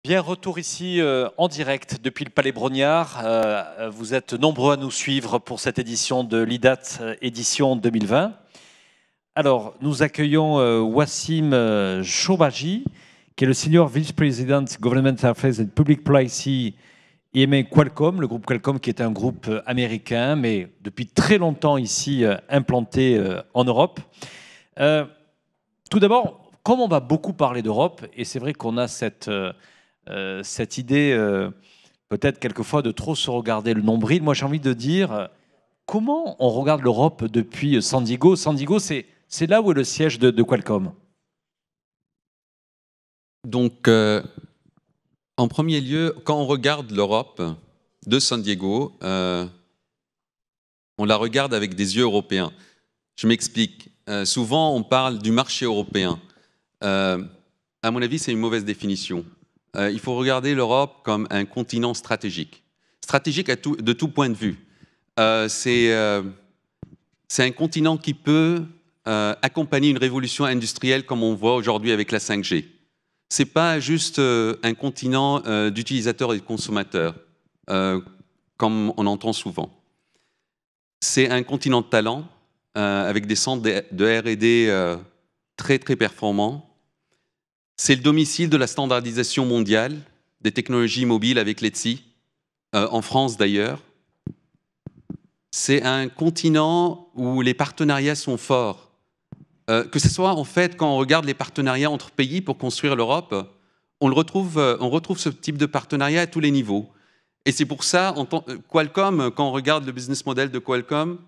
Bien, retour ici en direct depuis le Palais Brongniart. Vous êtes nombreux à nous suivre pour cette édition de l'IDAT édition 2020. Alors, nous accueillons Wassim Chowbadji, qui est le Senior Vice President Government Affairs and Public Policy EMEA Qualcomm, le groupe Qualcomm qui est un groupe américain, mais depuis très longtemps ici implanté en Europe. Tout d'abord, comme on va beaucoup parler d'Europe, et c'est vrai qu'on a cette idée, peut-être quelquefois, de trop se regarder le nombril. Moi, j'ai envie de dire, comment on regarde l'Europe depuis San Diego? San Diego, c'est là où est le siège de Qualcomm. Donc, en premier lieu, quand on regarde l'Europe de San Diego, on la regarde avec des yeux européens. Je m'explique. Souvent, on parle du marché européen. À mon avis, c'est une mauvaise définition. Il faut regarder l'Europe comme un continent stratégique. Stratégique de tout point de vue. C'est un continent qui peut accompagner une révolution industrielle comme on voit aujourd'hui avec la 5G. Ce n'est pas juste un continent d'utilisateurs et de consommateurs, comme on entend souvent. C'est un continent de talent, avec des centres de R&D très, très performants. C'est le domicile de la standardisation mondiale des technologies mobiles avec l'ETSI, en France d'ailleurs. C'est un continent où les partenariats sont forts. Que ce soit en fait quand on regarde les partenariats entre pays pour construire l'Europe, on retrouve ce type de partenariat à tous les niveaux. Et c'est pour ça, Qualcomm, quand on regarde le business model de Qualcomm,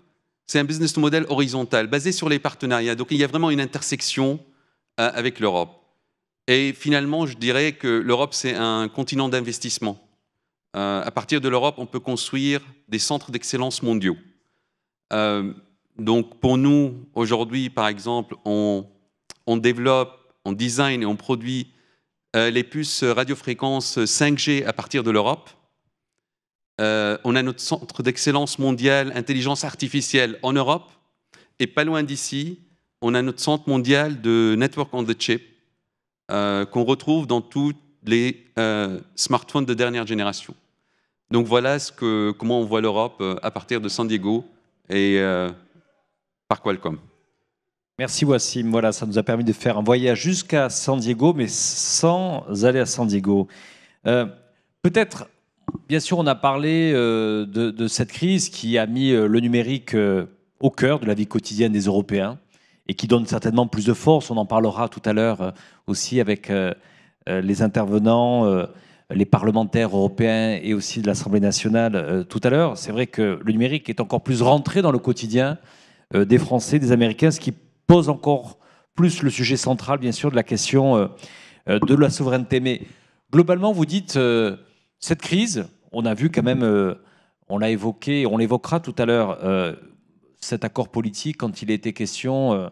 c'est un business model horizontal, basé sur les partenariats. Donc il y a vraiment une intersection avec l'Europe. Et finalement, je dirais que l'Europe, c'est un continent d'investissement. À partir de l'Europe, on peut construire des centres d'excellence mondiaux. Donc pour nous, aujourd'hui, par exemple, on développe, on design et on produit les puces radiofréquences 5G à partir de l'Europe. On a notre centre d'excellence mondial intelligence artificielle en Europe. Et pas loin d'ici, on a notre centre mondial de Network on the Chip qu'on retrouve dans tous les smartphones de dernière génération. Donc voilà comment on voit l'Europe à partir de San Diego et par Qualcomm. Merci Wassim. Voilà, ça nous a permis de faire un voyage jusqu'à San Diego, mais sans aller à San Diego. Peut-être, bien sûr, on a parlé de cette crise qui a mis le numérique au cœur de la vie quotidienne des Européens et qui donne certainement plus de force. On en parlera tout à l'heure aussi avec les intervenants, les parlementaires européens et aussi de l'Assemblée nationale tout à l'heure. C'est vrai que le numérique est encore plus rentré dans le quotidien des Français, des Américains, ce qui pose encore plus le sujet central, bien sûr, de la question de la souveraineté. Mais globalement, vous dites, cette crise, on a vu quand même, on l'a évoqué, on l'évoquera tout à l'heure, cet accord politique, quand il était question,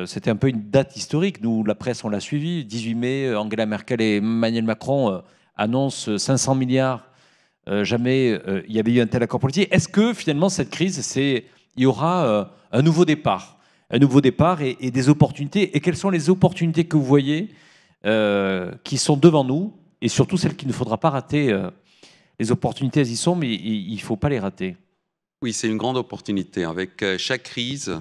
c'était un peu une date historique. Nous, la presse, on l'a suivi. 18 mai, Angela Merkel et Emmanuel Macron annoncent 500 milliards. Jamais il y avait eu un tel accord politique. Est-ce que finalement, cette crise, il y aura un nouveau départ et des opportunités? Et quelles sont les opportunités que vous voyez qui sont devant nous et surtout celles qu'il ne faudra pas rater? Les opportunités, elles y sont, mais il ne faut pas les rater. Oui, c'est une grande opportunité. Avec chaque crise,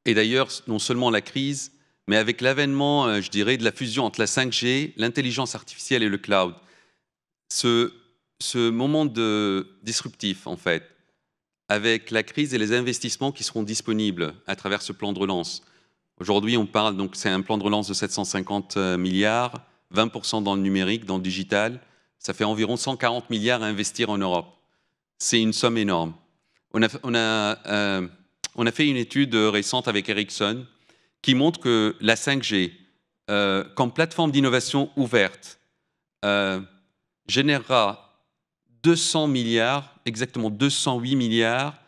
et d'ailleurs non seulement la crise, mais avec l'avènement, je dirais, de la fusion entre la 5G, l'intelligence artificielle et le cloud, ce moment disruptif, en fait, avec la crise et les investissements qui seront disponibles à travers ce plan de relance. Aujourd'hui, on parle, donc c'est un plan de relance de 750 milliards, 20% dans le numérique, dans le digital. Ça fait environ 140 milliards à investir en Europe. C'est une somme énorme. On a fait une étude récente avec Ericsson qui montre que la 5G, comme plateforme d'innovation ouverte, générera 200 milliards, exactement 208 milliards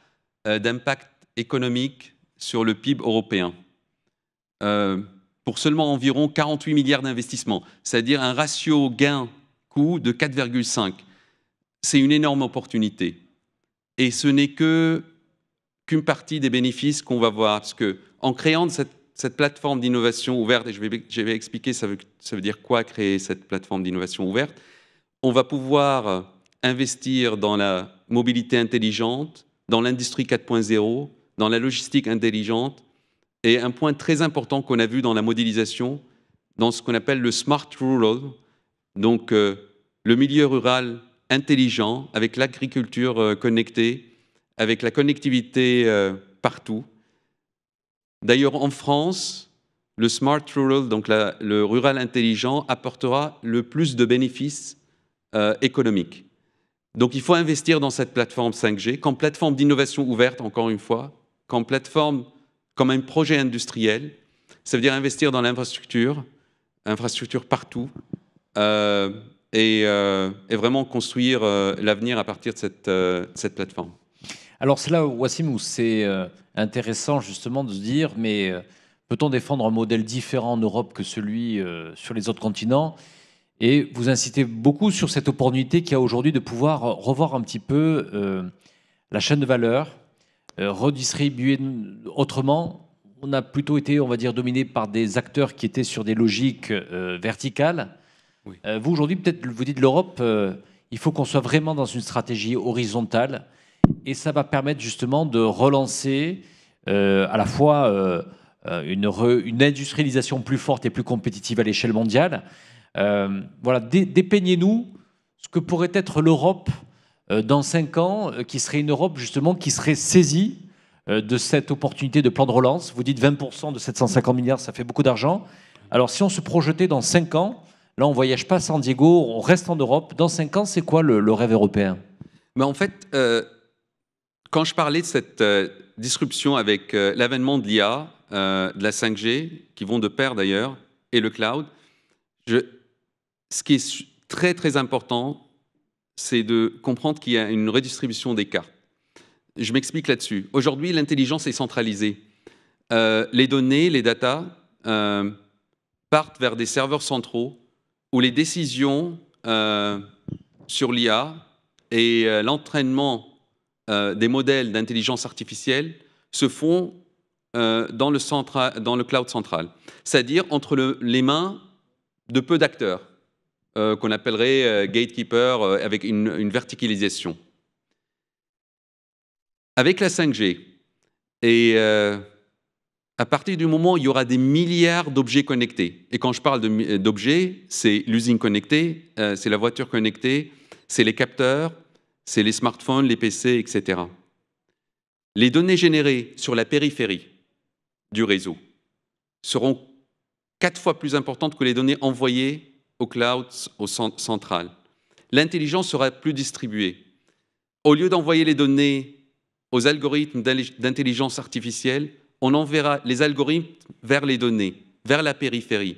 d'impact économique sur le PIB européen, pour seulement environ 48 milliards d'investissements, c'est-à-dire un ratio gain-coût de 4,5. C'est une énorme opportunité. Et ce n'est qu'une partie des bénéfices qu'on va voir, parce qu'en créant cette plateforme d'innovation ouverte, et je vais expliquer ça veut dire quoi créer cette plateforme d'innovation ouverte, on va pouvoir investir dans la mobilité intelligente, dans l'industrie 4.0, dans la logistique intelligente, et un point très important qu'on a vu dans la modélisation, dans ce qu'on appelle le smart rural, donc le milieu rural intelligent, avec l'agriculture connectée, avec la connectivité partout. D'ailleurs, en France, le smart rural, donc le rural intelligent, apportera le plus de bénéfices économiques. Donc il faut investir dans cette plateforme 5G, comme plateforme d'innovation ouverte, encore une fois, comme plateforme, comme un projet industriel. Ça veut dire investir dans l'infrastructure, infrastructure partout, et vraiment construire l'avenir à partir de cette plateforme. Alors c'est là, Wassim, où c'est intéressant justement de se dire, mais peut-on défendre un modèle différent en Europe que celui sur les autres continents? Et vous incitez beaucoup sur cette opportunité qu'il y a aujourd'hui de pouvoir revoir un petit peu la chaîne de valeur, redistribuer autrement. On a plutôt été, on va dire, dominé par des acteurs qui étaient sur des logiques verticales. Oui. Vous, aujourd'hui, peut-être, vous dites l'Europe, il faut qu'on soit vraiment dans une stratégie horizontale. Et ça va permettre justement de relancer à la fois une industrialisation plus forte et plus compétitive à l'échelle mondiale. Voilà, dépeignez-nous ce que pourrait être l'Europe dans 5 ans, qui serait une Europe justement qui serait saisie de cette opportunité de plan de relance. Vous dites 20% de 750 milliards, ça fait beaucoup d'argent. Alors si on se projetait dans 5 ans, là on ne voyage pas à San Diego, on reste en Europe. Dans 5 ans, c'est quoi le rêve européen? Mais en fait, quand je parlais de cette disruption avec l'avènement de l'IA, de la 5G, qui vont de pair d'ailleurs, et le cloud, ce qui est très très important, c'est de comprendre qu'il y a une redistribution des cartes. Je m'explique là-dessus. Aujourd'hui, l'intelligence est centralisée. Les données, les datas partent vers des serveurs centraux où les décisions sur l'IA et l'entraînement des modèles d'intelligence artificielle se font dans le cloud central, c'est-à-dire entre les mains de peu d'acteurs, qu'on appellerait gatekeeper, avec une verticalisation. Avec la 5G, et à partir du moment où il y aura des milliards d'objets connectés, et quand je parle d'objets, c'est l'usine connectée, c'est la voiture connectée, c'est les capteurs, c'est les smartphones, les PC, etc. Les données générées sur la périphérie du réseau seront 4 fois plus importantes que les données envoyées au cloud, au central. L'intelligence sera plus distribuée. Au lieu d'envoyer les données aux algorithmes d'intelligence artificielle, on enverra les algorithmes vers les données, vers la périphérie.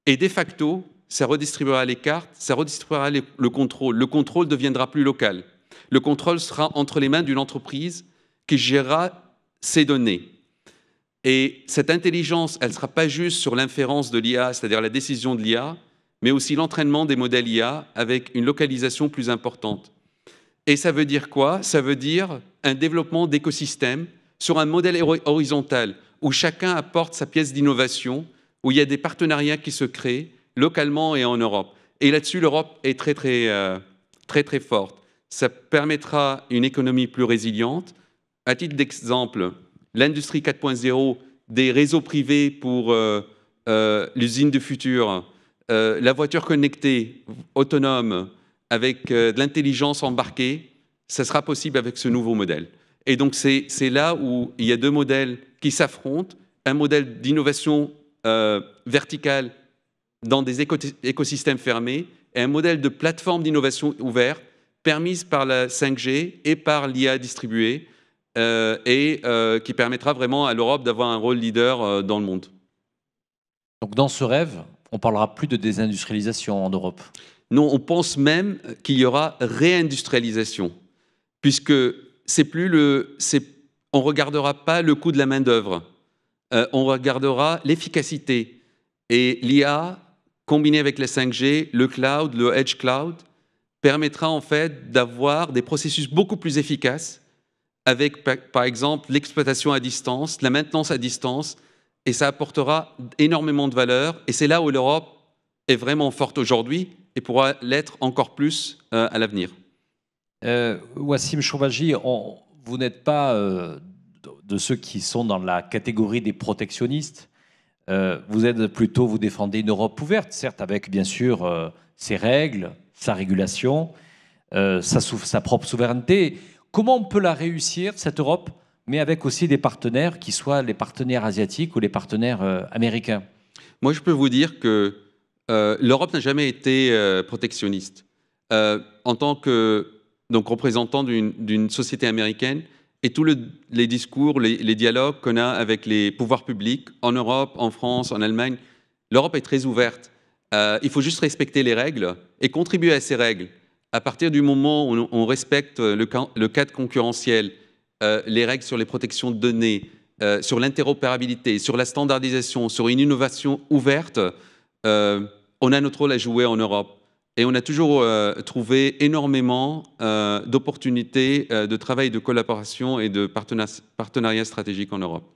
Et de facto, ça redistribuera les cartes, ça redistribuera le contrôle. Le contrôle deviendra plus local. Le contrôle sera entre les mains d'une entreprise qui gérera ces données. Et cette intelligence, elle ne sera pas juste sur l'inférence de l'IA, c'est-à-dire la décision de l'IA, mais aussi l'entraînement des modèles IA avec une localisation plus importante. Et ça veut dire quoi? Ça veut dire un développement d'écosystèmes sur un modèle horizontal où chacun apporte sa pièce d'innovation, où il y a des partenariats qui se créent localement et en Europe. Et là-dessus, l'Europe est très forte. Ça permettra une économie plus résiliente. À titre d'exemple, l'industrie 4.0, des réseaux privés pour l'usine du futur, la voiture connectée, autonome, avec de l'intelligence embarquée, ça sera possible avec ce nouveau modèle. Et donc c'est là où il y a 2 modèles qui s'affrontent, un modèle d'innovation verticale dans des écosystèmes fermés et un modèle de plateforme d'innovation ouverte permise par la 5G et par l'IA distribuée qui permettra vraiment à l'Europe d'avoir un rôle leader dans le monde. Donc dans ce rêve, on ne parlera plus de désindustrialisation en Europe? Non, on pense même qu'il y aura réindustrialisation, puisque on ne regardera pas le coût de la main-d'œuvre, on regardera l'efficacité. Et l'IA, combinée avec la 5G, le cloud, le edge cloud, permettra en fait d'avoir des processus beaucoup plus efficaces avec, par exemple, l'exploitation à distance, la maintenance à distance et ça apportera énormément de valeur. Et c'est là où l'Europe est vraiment forte aujourd'hui et pourra l'être encore plus à l'avenir. Wassim Chowdhury, vous n'êtes pas de ceux qui sont dans la catégorie des protectionnistes. Vous êtes plutôt, vous défendez une Europe ouverte, certes avec bien sûr ses règles, sa régulation, sa propre souveraineté. Comment on peut la réussir, cette Europe, mais avec aussi des partenaires qui soient les partenaires asiatiques ou les partenaires américains? Moi, je peux vous dire que l'Europe n'a jamais été protectionniste. En tant que représentant d'une société américaine, et tous les discours, les dialogues qu'on a avec les pouvoirs publics en Europe, en France, en Allemagne, l'Europe est très ouverte. Il faut juste respecter les règles et contribuer à ces règles. À partir du moment où on respecte le cadre concurrentiel, les règles sur les protections de données, sur l'interopérabilité, sur la standardisation, sur une innovation ouverte, on a notre rôle à jouer en Europe. Et on a toujours trouvé énormément d'opportunités de travail, de collaboration et de partenariat stratégique en Europe.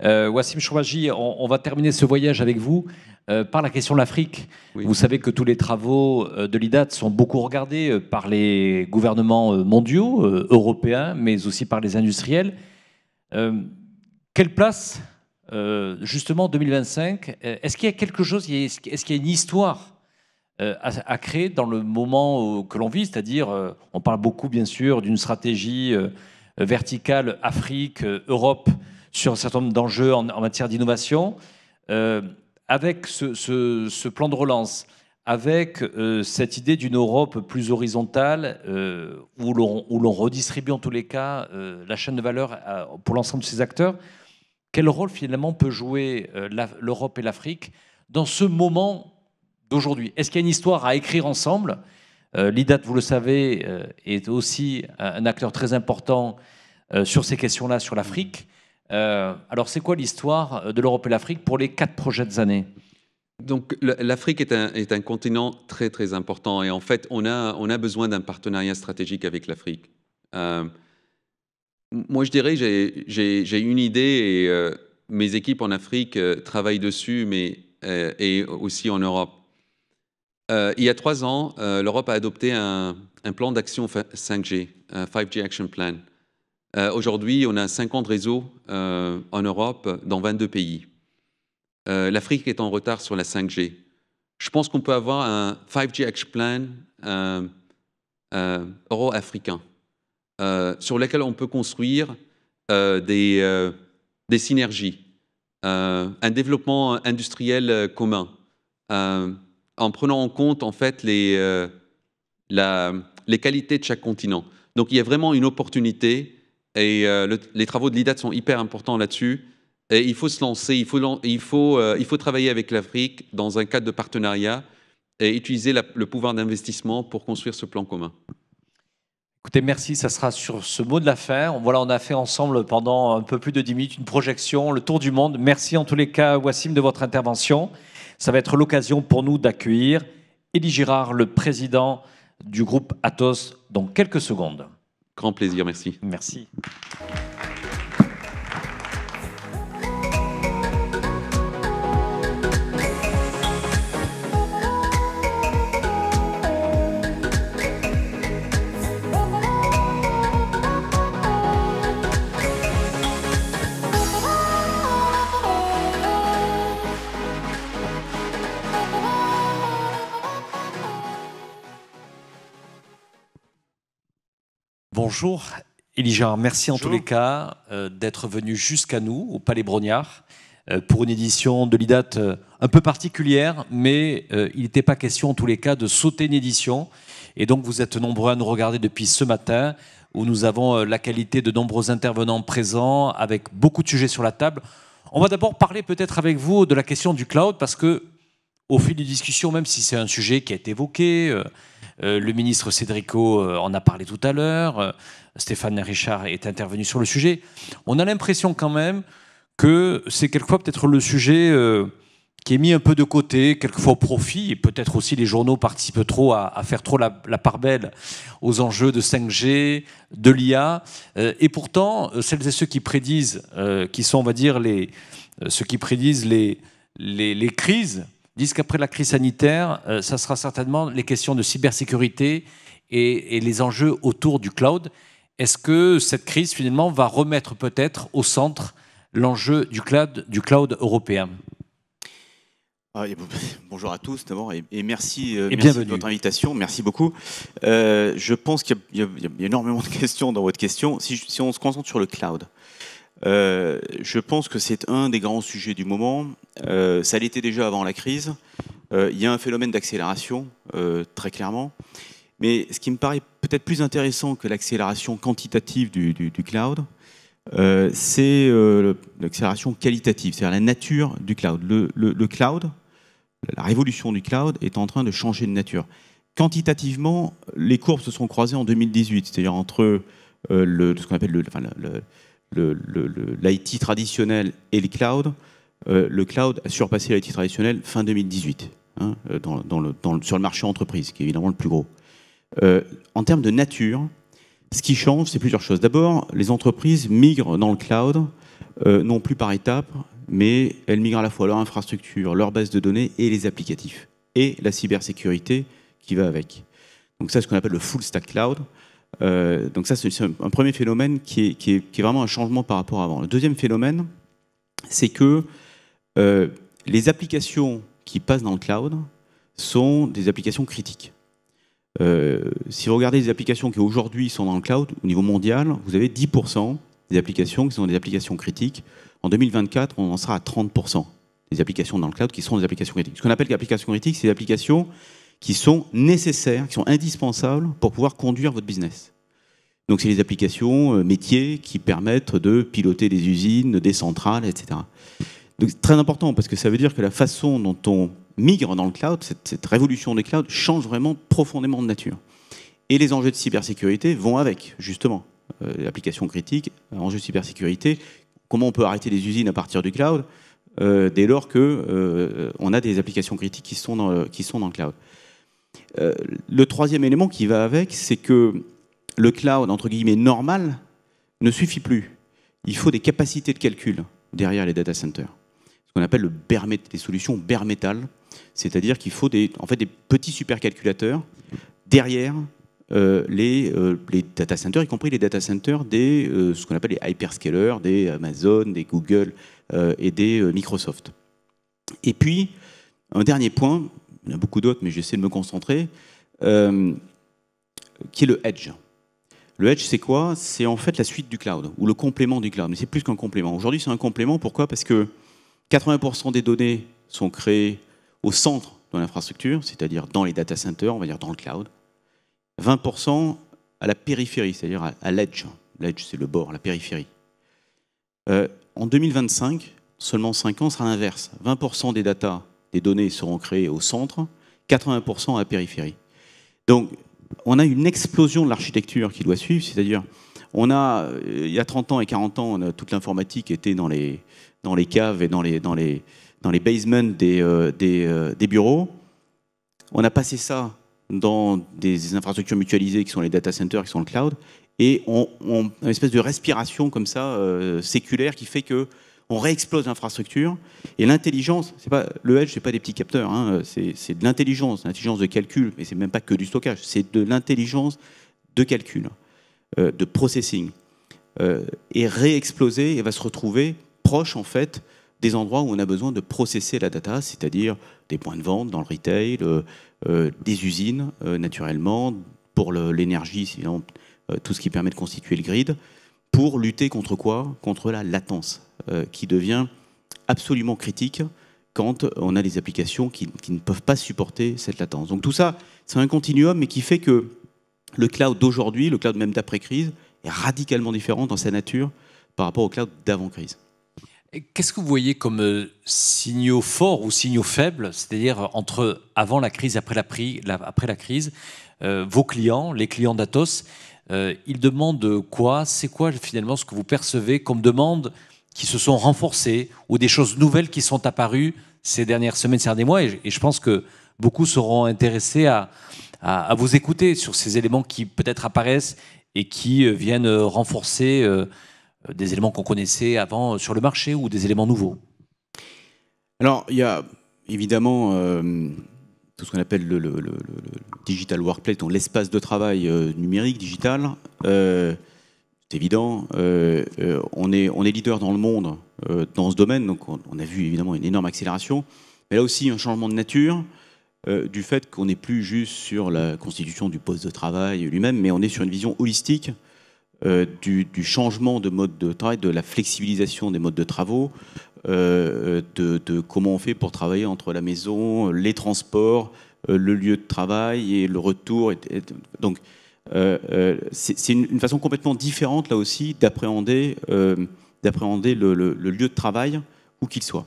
Wassim Chowdhury, on va terminer ce voyage avec vous par la question de l'Afrique. Oui. Vous savez que tous les travaux de l'IDAT sont beaucoup regardés par les gouvernements mondiaux, européens, mais aussi par les industriels. Quelle place, justement, en 2025, est-ce qu'il y a quelque chose, est-ce qu'il y a une histoire à créer dans le moment que l'on vit, c'est-à-dire, on parle beaucoup bien sûr d'une stratégie verticale Afrique-Europe sur un certain nombre d'enjeux en matière d'innovation, avec ce plan de relance, avec cette idée d'une Europe plus horizontale, où l'on redistribue en tous les cas la chaîne de valeur pour l'ensemble de ces acteurs. Quel rôle finalement peut jouer l'Europe et l'Afrique dans ce moment d'aujourd'hui? Est-ce qu'il y a une histoire à écrire ensemble? L'IDAT, vous le savez, est aussi un acteur très important sur ces questions-là, sur l'Afrique. Alors, c'est quoi l'histoire de l'Europe et l'Afrique pour les 4 prochaines années? Donc, l'Afrique est un continent très, très important. Et en fait, on a besoin d'un partenariat stratégique avec l'Afrique. Moi, je dirais, j'ai une idée et mes équipes en Afrique travaillent dessus, et aussi en Europe. Il y a 3 ans, l'Europe a adopté un plan d'action 5G, 5G Action Plan. Aujourd'hui, on a 50 réseaux en Europe, dans 22 pays. L'Afrique est en retard sur la 5G. Je pense qu'on peut avoir un 5G Action Plan euro-africain, sur lequel on peut construire des synergies, un développement industriel commun, en prenant en compte en fait les qualités de chaque continent. Donc il y a vraiment une opportunité et les travaux de l'IDAT sont hyper importants là-dessus. Et il faut se lancer, il faut travailler avec l'Afrique dans un cadre de partenariat et utiliser le pouvoir d'investissement pour construire ce plan commun. Écoutez, merci, ça sera sur ce mot de la fin. Voilà, on a fait ensemble pendant un peu plus de 10 minutes une projection, le tour du monde. Merci en tous les cas, Wassim, de votre intervention. Ça va être l'occasion pour nous d'accueillir Élie Girard, le président du groupe Atos, dans quelques secondes. Grand plaisir, merci. Merci. Bonjour, Élie Girard, merci en tous les cas d'être venu jusqu'à nous, au Palais Brongniart, pour une édition de l'IDAT un peu particulière, mais il n'était pas question en tous les cas de sauter une édition. Et donc vous êtes nombreux à nous regarder depuis ce matin, où nous avons la qualité de nombreux intervenants présents, avec beaucoup de sujets sur la table. On va d'abord parler peut-être avec vous de la question du cloud, parce que au fil des discussions, même si c'est un sujet qui a été évoqué, le ministre Cédrico en a parlé tout à l'heure, Stéphane Richard est intervenu sur le sujet. On a l'impression quand même que c'est quelquefois peut-être le sujet qui est mis un peu de côté, quelquefois au profit, et peut-être aussi les journaux participent trop à faire trop la part belle aux enjeux de 5G, de l'IA. Et pourtant, celles et ceux qui prédisent, qui sont, on va dire, les ceux qui prédisent les crises disent qu'après la crise sanitaire, ça sera certainement les questions de cybersécurité et les enjeux autour du cloud. Est-ce que cette crise, finalement, va remettre peut-être au centre l'enjeu du cloud européen? Bonjour à tous d'abord et merci, merci de votre invitation, merci beaucoup. Je pense qu'il y a énormément de questions dans votre question. Si on se concentre sur le cloud, je pense que c'est un des grands sujets du moment. Ça l'était déjà avant la crise. Il y a un phénomène d'accélération, très clairement. Mais ce qui me paraît peut-être plus intéressant que l'accélération quantitative du cloud, c'est l'accélération qualitative, c'est-à-dire la nature du cloud. Le cloud, la révolution du cloud est en train de changer de nature. Quantitativement, les courbes se sont croisées en 2018, c'est-à-dire entre ce qu'on appelle l'IT traditionnel et le cloud. Le cloud a surpassé l'IT traditionnel fin 2018, hein, sur le marché entreprise, qui est évidemment le plus gros. En termes de nature, ce qui change, c'est plusieurs choses. D'abord, les entreprises migrent dans le cloud, non plus par étapes, mais elles migrent à la fois leur infrastructure, leur base de données et les applicatifs, et la cybersécurité qui va avec. Donc ça, c'est ce qu'on appelle le full stack cloud. Donc ça, c'est un premier phénomène qui est vraiment un changement par rapport à avant. Le deuxième phénomène, c'est que les applications qui passent dans le cloud sont des applications critiques. Si vous regardez les applications qui aujourd'hui sont dans le cloud, au niveau mondial, vous avez 10% des applications qui sont des applications critiques. En 2024, on en sera à 30% des applications dans le cloud qui sont des applications critiques. Ce qu'on appelle applications critiques, c'est des applications qui sont nécessaires, qui sont indispensables pour pouvoir conduire votre business. Donc c'est les applications métiers qui permettent de piloter des usines, des centrales, etc. Donc c'est très important parce que ça veut dire que la façon dont on migre dans le cloud, cette révolution des clouds change vraiment profondément de nature. Et les enjeux de cybersécurité vont avec, justement. L'application critique, enjeux de cybersécurité, comment on peut arrêter les usines à partir du cloud dès lors qu'on a des applications critiques qui sont dans le cloud. Le troisième élément qui va avec, c'est que le cloud, entre guillemets, normal, ne suffit plus. Il faut des capacités de calcul derrière les data centers. Ce qu'on appelle les solutions bare metal, c'est-à-dire qu'il faut des petits supercalculateurs derrière les data centers, y compris les data centers ce qu'on appelle les hyperscalers, des Amazon, des Google et des Microsoft. Et puis, un dernier point, il y en a beaucoup d'autres, mais j'essaie de me concentrer, qui est le edge. Le edge, c'est quoi? C'est en fait la suite du cloud, ou le complément du cloud. Mais c'est plus qu'un complément. Aujourd'hui, c'est un complément. Pourquoi? Parce que 80% des données sont créées au centre de l'infrastructure, c'est-à-dire dans les data centers, on va dire dans le cloud. 20% à la périphérie, c'est-à-dire à l'edge. L'edge, c'est le bord, la périphérie. En 2025, seulement 5 ans, sera l'inverse. 20% des données seront créées au centre, 80% à la périphérie. Donc, on a une explosion de l'architecture qui doit suivre, c'est-à-dire, il y a 30 ans et 40 ans, toute l'informatique était dans les caves et dans les basements des bureaux. On a passé ça dans des infrastructures mutualisées qui sont les data centers, qui sont le cloud, et on a une espèce de respiration comme ça, séculaire, qui fait que on réexplose l'infrastructure. Et l'intelligence, le edge, c'est pas des petits capteurs, hein, c'est de l'intelligence de calcul, mais c'est même pas que du stockage, c'est de l'intelligence de calcul, de processing, et réexploser et va se retrouver proche en fait des endroits où on a besoin de processer la data, c'est-à-dire des points de vente dans le retail, des usines naturellement, pour l'énergie, tout ce qui permet de constituer le grid, pour lutter contre quoi? Contre la latence, qui devient absolument critique quand on a des applications qui ne peuvent pas supporter cette latence. Donc tout ça, c'est un continuum, mais qui fait que le cloud d'aujourd'hui, le cloud même d'après-crise, est radicalement différent dans sa nature par rapport au cloud d'avant-crise. Qu'est-ce que vous voyez comme signaux forts ou signaux faibles, c'est-à-dire entre avant la crise et après la crise, vos clients, les clients d'Atos, ils demandent quoi? C'est quoi finalement ce que vous percevez comme demandes qui se sont renforcées ou des choses nouvelles qui sont apparues ces dernières semaines, ces derniers mois? Et je pense que beaucoup seront intéressés à vous écouter sur ces éléments qui peut-être apparaissent et qui viennent renforcer des éléments qu'on connaissait avant sur le marché ou des éléments nouveaux. Alors, il y a évidemment tout ce qu'on appelle le digital workplace, donc l'espace de travail numérique, digital. C'est évident. On est leader dans le monde dans ce domaine, donc on a vu évidemment une énorme accélération. Mais là aussi, un changement de nature du fait qu'on n'est plus juste sur la constitution du poste de travail lui-même, mais on est sur une vision holistique du changement de mode de travail, de la flexibilisation des modes de travaux, de comment on fait pour travailler entre la maison, les transports, le lieu de travail et le retour. Donc, c'est une façon complètement différente, là aussi, d'appréhender le lieu de travail, où qu'il soit.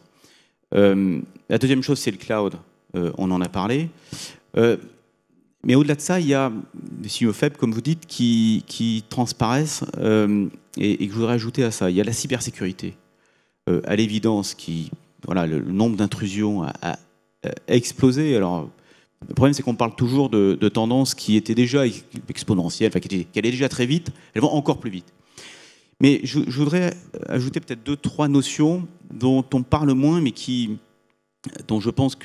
La deuxième chose, c'est le cloud. On en a parlé. Mais au-delà de ça, il y a des signaux faibles, comme vous dites, qui transparaissent et que je voudrais ajouter à ça. Il y a la cybersécurité. À l'évidence, le nombre d'intrusions a explosé. Alors, le problème, c'est qu'on parle toujours de tendances qui étaient déjà exponentielles, enfin, qui allaient déjà très vite. Elles vont encore plus vite. Mais je voudrais ajouter peut-être 2-3 notions dont on parle moins, mais dont je pense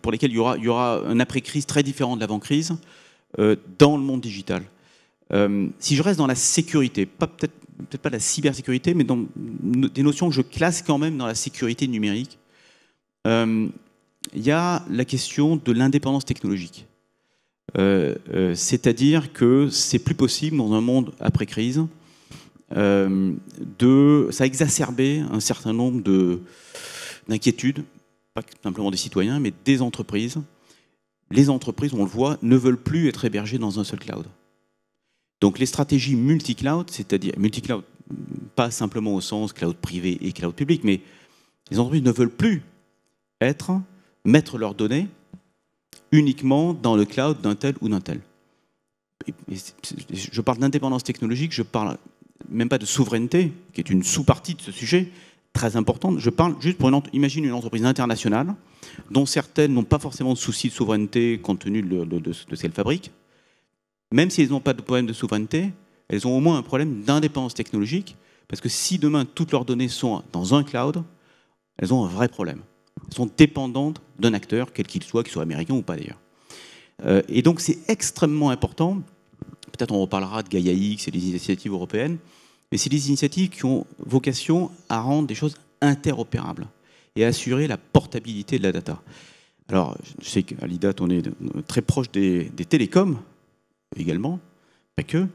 pour lesquelles il y aura un après-crise très différent de l'avant-crise dans le monde digital. Si je reste dans la sécurité, peut-être pas la cybersécurité, mais dans des notions que je classe quand même dans la sécurité numérique, il y a la question de l'indépendance technologique. C'est-à-dire que c'est plus possible dans un monde après-crise ça a exacerbé un certain nombre d'inquiétudes, pas simplement des citoyens, mais des entreprises. Les entreprises, on le voit, ne veulent plus être hébergées dans un seul cloud. Donc les stratégies multi-cloud, c'est-à-dire multi-cloud, pas simplement au sens cloud privé et cloud public, mais les entreprises ne veulent plus mettre leurs données uniquement dans le cloud d'un tel ou d'un tel. Je parle d'indépendance technologique, je parle même pas de souveraineté, qui est une sous-partie de ce sujet, très importante. Je parle juste imagine une entreprise internationale, dont certaines n'ont pas forcément de soucis de souveraineté compte tenu de ce qu'elles fabriquent. Même si elles n'ont pas de problème de souveraineté, elles ont au moins un problème d'indépendance technologique, parce que si demain toutes leurs données sont dans un cloud, elles ont un vrai problème. Elles sont dépendantes d'un acteur, quel qu'il soit américain ou pas d'ailleurs. Et donc c'est extrêmement important. Peut-être on reparlera de Gaia X et des initiatives européennes, mais c'est des initiatives qui ont vocation à rendre des choses interopérables et à assurer la portabilité de la data. Alors, je sais qu'à l'IDAT, on est très proche des télécoms également, pas que.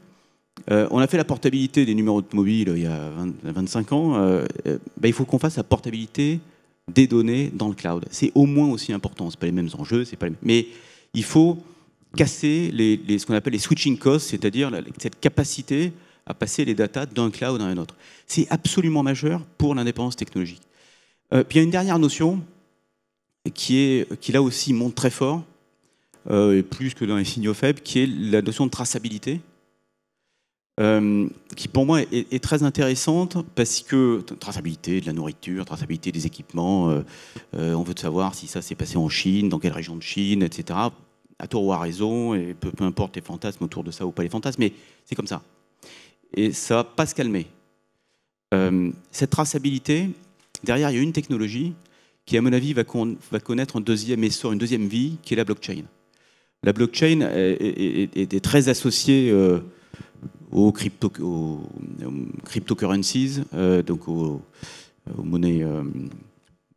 On a fait la portabilité des numéros de mobile il y a 25 ans. Il faut qu'on fasse la portabilité des données dans le cloud. C'est au moins aussi important. Ce pas les mêmes enjeux, c'est pas les mêmes. Mais il faut casser ce qu'on appelle les switching costs, c'est-à-dire cette capacité à passer les datas d'un cloud à un autre. C'est absolument majeur pour l'indépendance technologique. Puis il y a une dernière notion qui là aussi monte très fort, et plus que dans les signaux faibles, qui est la notion de traçabilité, qui pour moi est très intéressante parce que traçabilité de la nourriture, traçabilité des équipements, on veut savoir si ça s'est passé en Chine, dans quelle région de Chine, etc. À tort ou à raison, et peu importe les fantasmes autour de ça ou pas les fantasmes, mais c'est comme ça. Et ça ne va pas se calmer. Cette traçabilité, derrière, il y a une technologie qui, à mon avis, va connaître un deuxième essor, une deuxième vie, qui est la blockchain. La blockchain est très associée aux cryptocurrencies, donc aux monnaies...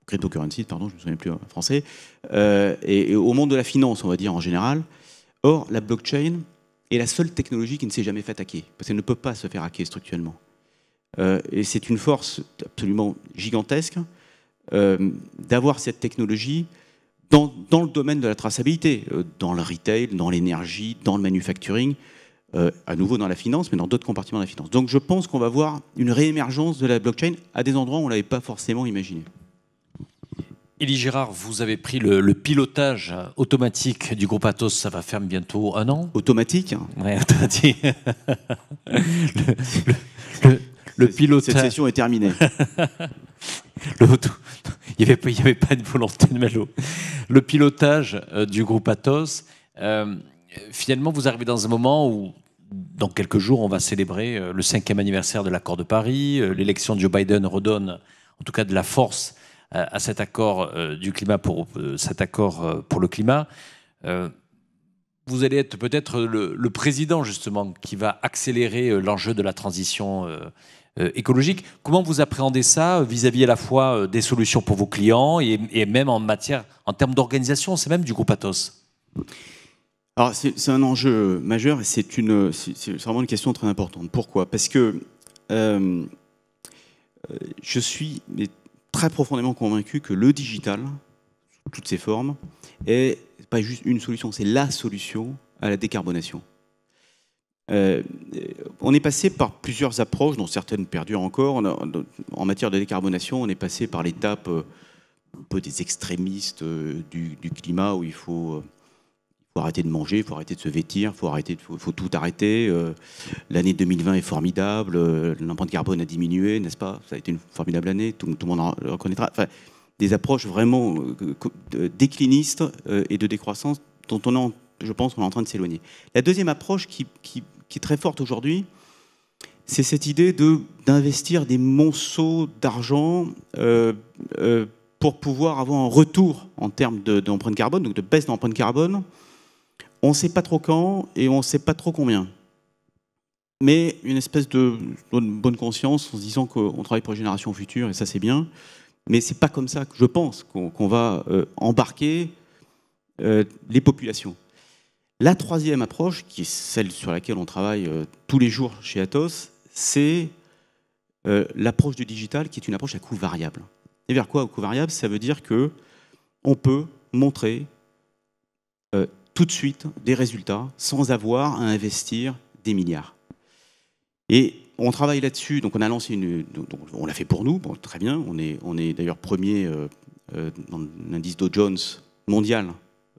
cryptocurrencies, pardon, je ne me souviens plus en français, et au monde de la finance, on va dire, en général. Or, la blockchain est la seule technologie qui ne s'est jamais fait hacker, parce qu'elle ne peut pas se faire hacker structurellement. Et c'est une force absolument gigantesque d'avoir cette technologie dans le domaine de la traçabilité, dans le retail, dans l'énergie, dans le manufacturing, à nouveau dans la finance, mais dans d'autres compartiments de la finance. Donc je pense qu'on va voir une réémergence de la blockchain à des endroits où on ne l'avait pas forcément imaginé. Élie Girard, vous avez pris le pilotage automatique du groupe Atos, ça va faire bientôt 1 an. Automatique ? Oui, automatique. Le pilotage... Cette session est terminée. Il n'y avait pas de volonté de Malo. Le pilotage du groupe Atos, finalement, vous arrivez dans un moment où, dans quelques jours, on va célébrer le 5e anniversaire de l'accord de Paris. L'élection de Joe Biden redonne, en tout cas, de la force à cet accord du climat pour cet accord pour le climat. Vous allez être peut-être le président justement qui va accélérer l'enjeu de la transition écologique. Comment vous appréhendez ça vis-à-vis à la fois des solutions pour vos clients et même en termes d'organisation, c'est même du groupe Atos? Alors c'est un enjeu majeur et c'est vraiment une question très importante. Pourquoi? Parce que je suis très profondément convaincu que le digital, sous toutes ses formes, est pas juste une solution, c'est la solution à la décarbonation. On est passé par plusieurs approches, dont certaines perdurent encore. En matière de décarbonation, on est passé par l'étape un peu des extrémistes du climat, où il faut arrêter de manger, il faut arrêter de se vêtir, il faut tout arrêter. L'année 2020 est formidable, l'empreinte carbone a diminué, n'est-ce pas? Ça a été une formidable année, tout le monde en reconnaîtra. Enfin, des approches vraiment déclinistes et de décroissance dont je pense qu'on est en train de s'éloigner. La deuxième approche qui est très forte aujourd'hui, c'est cette idée d'investir des monceaux d'argent pour pouvoir avoir un retour en termes d'empreinte carbone, donc de baisse d'empreinte carbone. On ne sait pas trop quand et on ne sait pas trop combien. Mais une espèce de bonne conscience en se disant qu'on travaille pour les générations futures, et ça c'est bien. Mais ce n'est pas comme ça que je pense qu'on va embarquer les populations. La troisième approche, qui est celle sur laquelle on travaille tous les jours chez Atos, c'est l'approche du digital, qui est une approche à coût variable. Et vers quoi, à coût variable? Ça veut dire qu'on peut montrer tout de suite des résultats sans avoir à investir des milliards. Et on travaille là-dessus, donc on a lancé on l'a fait pour nous, bon, très bien, on est d'ailleurs premier dans l'indice Dow Jones mondial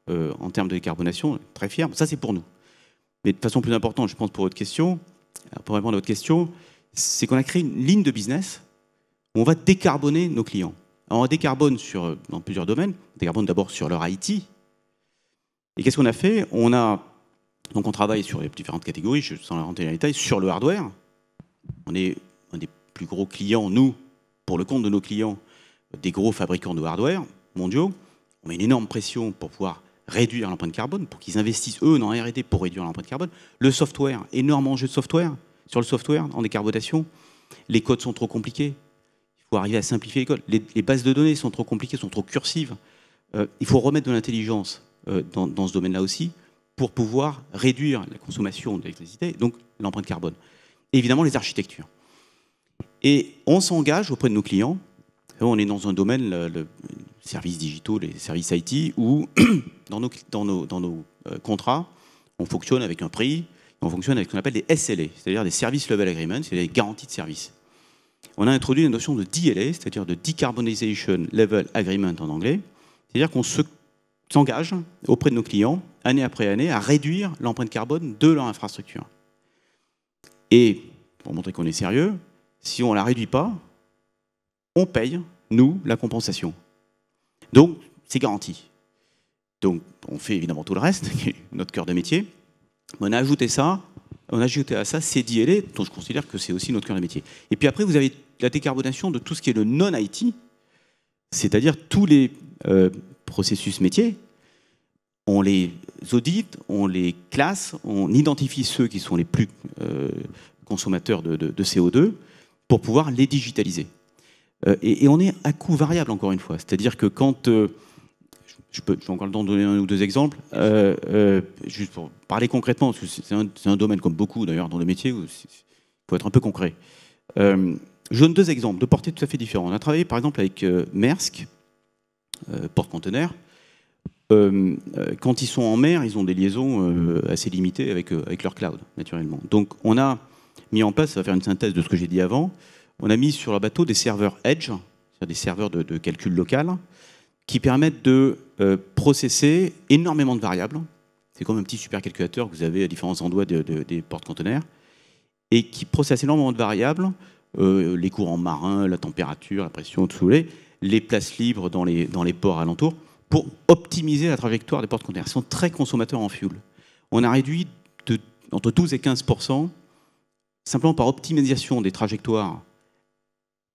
en termes de décarbonation, très fier, ça c'est pour nous. Mais de façon plus importante, je pense pour votre question, pour répondre à votre question, c'est qu'on a créé une ligne de business où on va décarboner nos clients. Alors on décarbone dans plusieurs domaines, on décarbone d'abord sur leur IT. Et qu'est-ce qu'on a fait? Donc on travaille sur les différentes catégories, sans rentrer dans les détails, sur le hardware. On est un des plus gros clients, nous, pour le compte de nos clients, des gros fabricants de hardware mondiaux. On met une énorme pression pour pouvoir réduire l'empreinte carbone, pour qu'ils investissent, eux, dans R&D pour réduire l'empreinte carbone. Le software, énorme enjeu de software. Sur le software, en décarbonation, les codes sont trop compliqués. Il faut arriver à simplifier les codes. Les bases de données sont trop compliquées, sont trop cursives. Il faut remettre de l'intelligence dans ce domaine-là aussi, pour pouvoir réduire la consommation d'électricité, donc l'empreinte carbone. Et évidemment, les architectures. Et on s'engage auprès de nos clients. On est dans un domaine, les services digitaux, les services IT, où dans nos contrats, on fonctionne avec un prix, on fonctionne avec ce qu'on appelle des SLA, c'est-à-dire des Service Level Agreements, c'est-à-dire des garanties de service. On a introduit la notion de DLA, c'est-à-dire de Decarbonization Level Agreement en anglais, c'est-à-dire qu'on s'engage auprès de nos clients, année après année, à réduire l'empreinte carbone de leur infrastructure. Et, pour montrer qu'on est sérieux, si on ne la réduit pas, on paye, nous, la compensation. Donc, c'est garanti. Donc, on fait évidemment tout le reste, qui est notre cœur de métier. On a ajouté à ça ces DLA, dont je considère que c'est aussi notre cœur de métier. Et puis après, vous avez la décarbonation de tout ce qui est le non-IT, c'est-à-dire tous les processus métiers. On les audite, on les classe, on identifie ceux qui sont les plus consommateurs de CO2 pour pouvoir les digitaliser. Et on est à coût variable, encore une fois. C'est-à-dire que quand... je vais encore le temps de donner un ou deux exemples. Juste pour parler concrètement, parce que c'est un domaine, comme beaucoup d'ailleurs dans le métier, où il faut être un peu concret. Je donne deux exemples de portée tout à fait différents. On a travaillé par exemple avec Maersk, porte-conteneurs. Quand ils sont en mer, ils ont des liaisons assez limitées avec leur cloud, naturellement. Donc on a mis en place, ça va faire une synthèse de ce que j'ai dit avant, on a mis sur le bateau des serveurs Edge, c'est-à-dire des serveurs de calcul local, qui permettent de processer énormément de variables. C'est comme un petit supercalculateur que vous avez à différents endroits des porte-conteneurs, et qui processe énormément de variables, les courants marins, la température, la pression, tout les places libres dans les ports alentours, pour optimiser la trajectoire des porte-conteneurs. Ils sont très consommateurs en fuel. On a réduit entre 12 et 15%, simplement par optimisation des trajectoires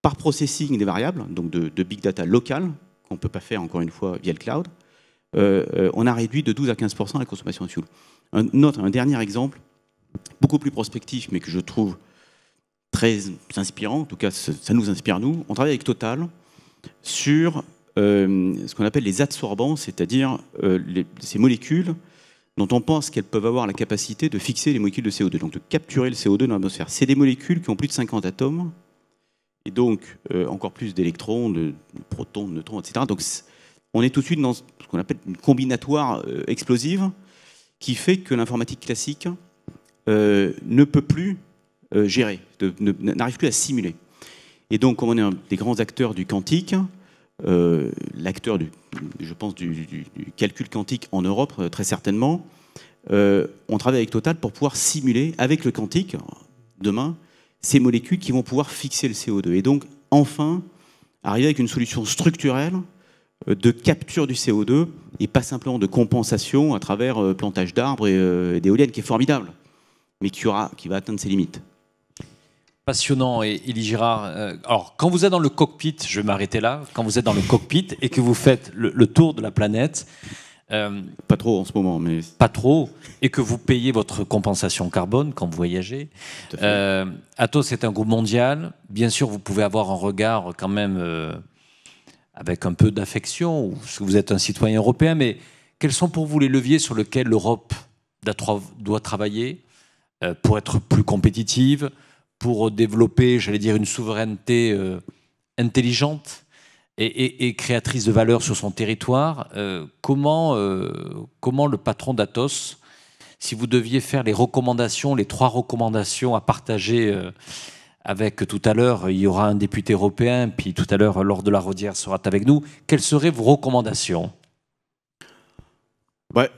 par processing des variables, donc de big data local, qu'on ne peut pas faire encore une fois via le cloud, on a réduit de 12 à 15% la consommation de fuel. Un dernier exemple, beaucoup plus prospectif, mais que je trouve très inspirant, en tout cas ça nous inspire nous. On travaille avec Total sur ce qu'on appelle les adsorbants, c'est-à-dire ces molécules dont on pense qu'elles peuvent avoir la capacité de fixer les molécules de CO2, donc de capturer le CO2 dans l'atmosphère. C'est des molécules qui ont plus de 50 atomes, et donc encore plus d'électrons, de protons, de neutrons, etc. Donc on est tout de suite dans ce qu'on appelle une combinatoire explosive, qui fait que l'informatique classique ne peut plus gérer, n'arrive plus à simuler. Et donc, comme on est des grands acteurs du quantique, l'acteur, je pense, du calcul quantique en Europe, très certainement, on travaille avec Total pour pouvoir simuler, avec le quantique, demain, ces molécules qui vont pouvoir fixer le CO2. Et donc, enfin, arriver avec une solution structurelle de capture du CO2 et pas simplement de compensation à travers plantage d'arbres et d'éoliennes, qui est formidable, mais qui va atteindre ses limites. Passionnant, et Élie Girard. Alors, quand vous êtes dans le cockpit, je vais m'arrêter là, quand vous êtes dans le cockpit et que vous faites le tour de la planète... pas trop en ce moment, mais... Pas trop, et que vous payez votre compensation carbone quand vous voyagez. Atos est un groupe mondial. Bien sûr, vous pouvez avoir un regard quand même avec un peu d'affection, parce que vous êtes un citoyen européen, mais quels sont pour vous les leviers sur lesquels l'Europe doit travailler pour être plus compétitive, pour développer, j'allais dire, une souveraineté intelligente et créatrice de valeur sur son territoire? Comment le patron d'Atos, si vous deviez faire les recommandations, les 3 recommandations à partager avec, tout à l'heure, il y aura un député européen, puis tout à l'heure, Laure de la Raudière sera avec nous, quelles seraient vos recommandations? Ouais,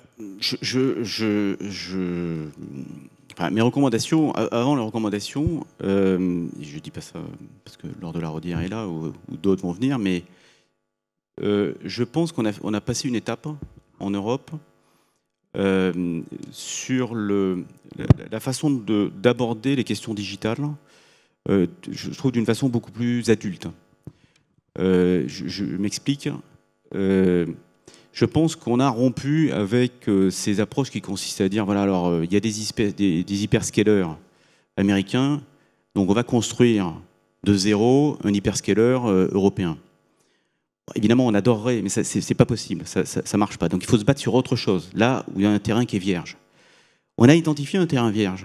enfin, mes recommandations, avant les recommandations, je ne dis pas ça parce que Laure de la Raudière est là ou d'autres vont venir, mais je pense qu'on a passé une étape en Europe sur la façon d'aborder les questions digitales, je trouve d'une façon beaucoup plus adulte. Je m'explique. Je pense qu'on a rompu avec ces approches qui consistent à dire, voilà, alors il y a des hyperscalers américains, donc on va construire de zéro un hyperscaler européen. Évidemment, on adorerait, mais c'est pas possible, ça marche pas. Donc il faut se battre sur autre chose, là où il y a un terrain qui est vierge. On a identifié un terrain vierge,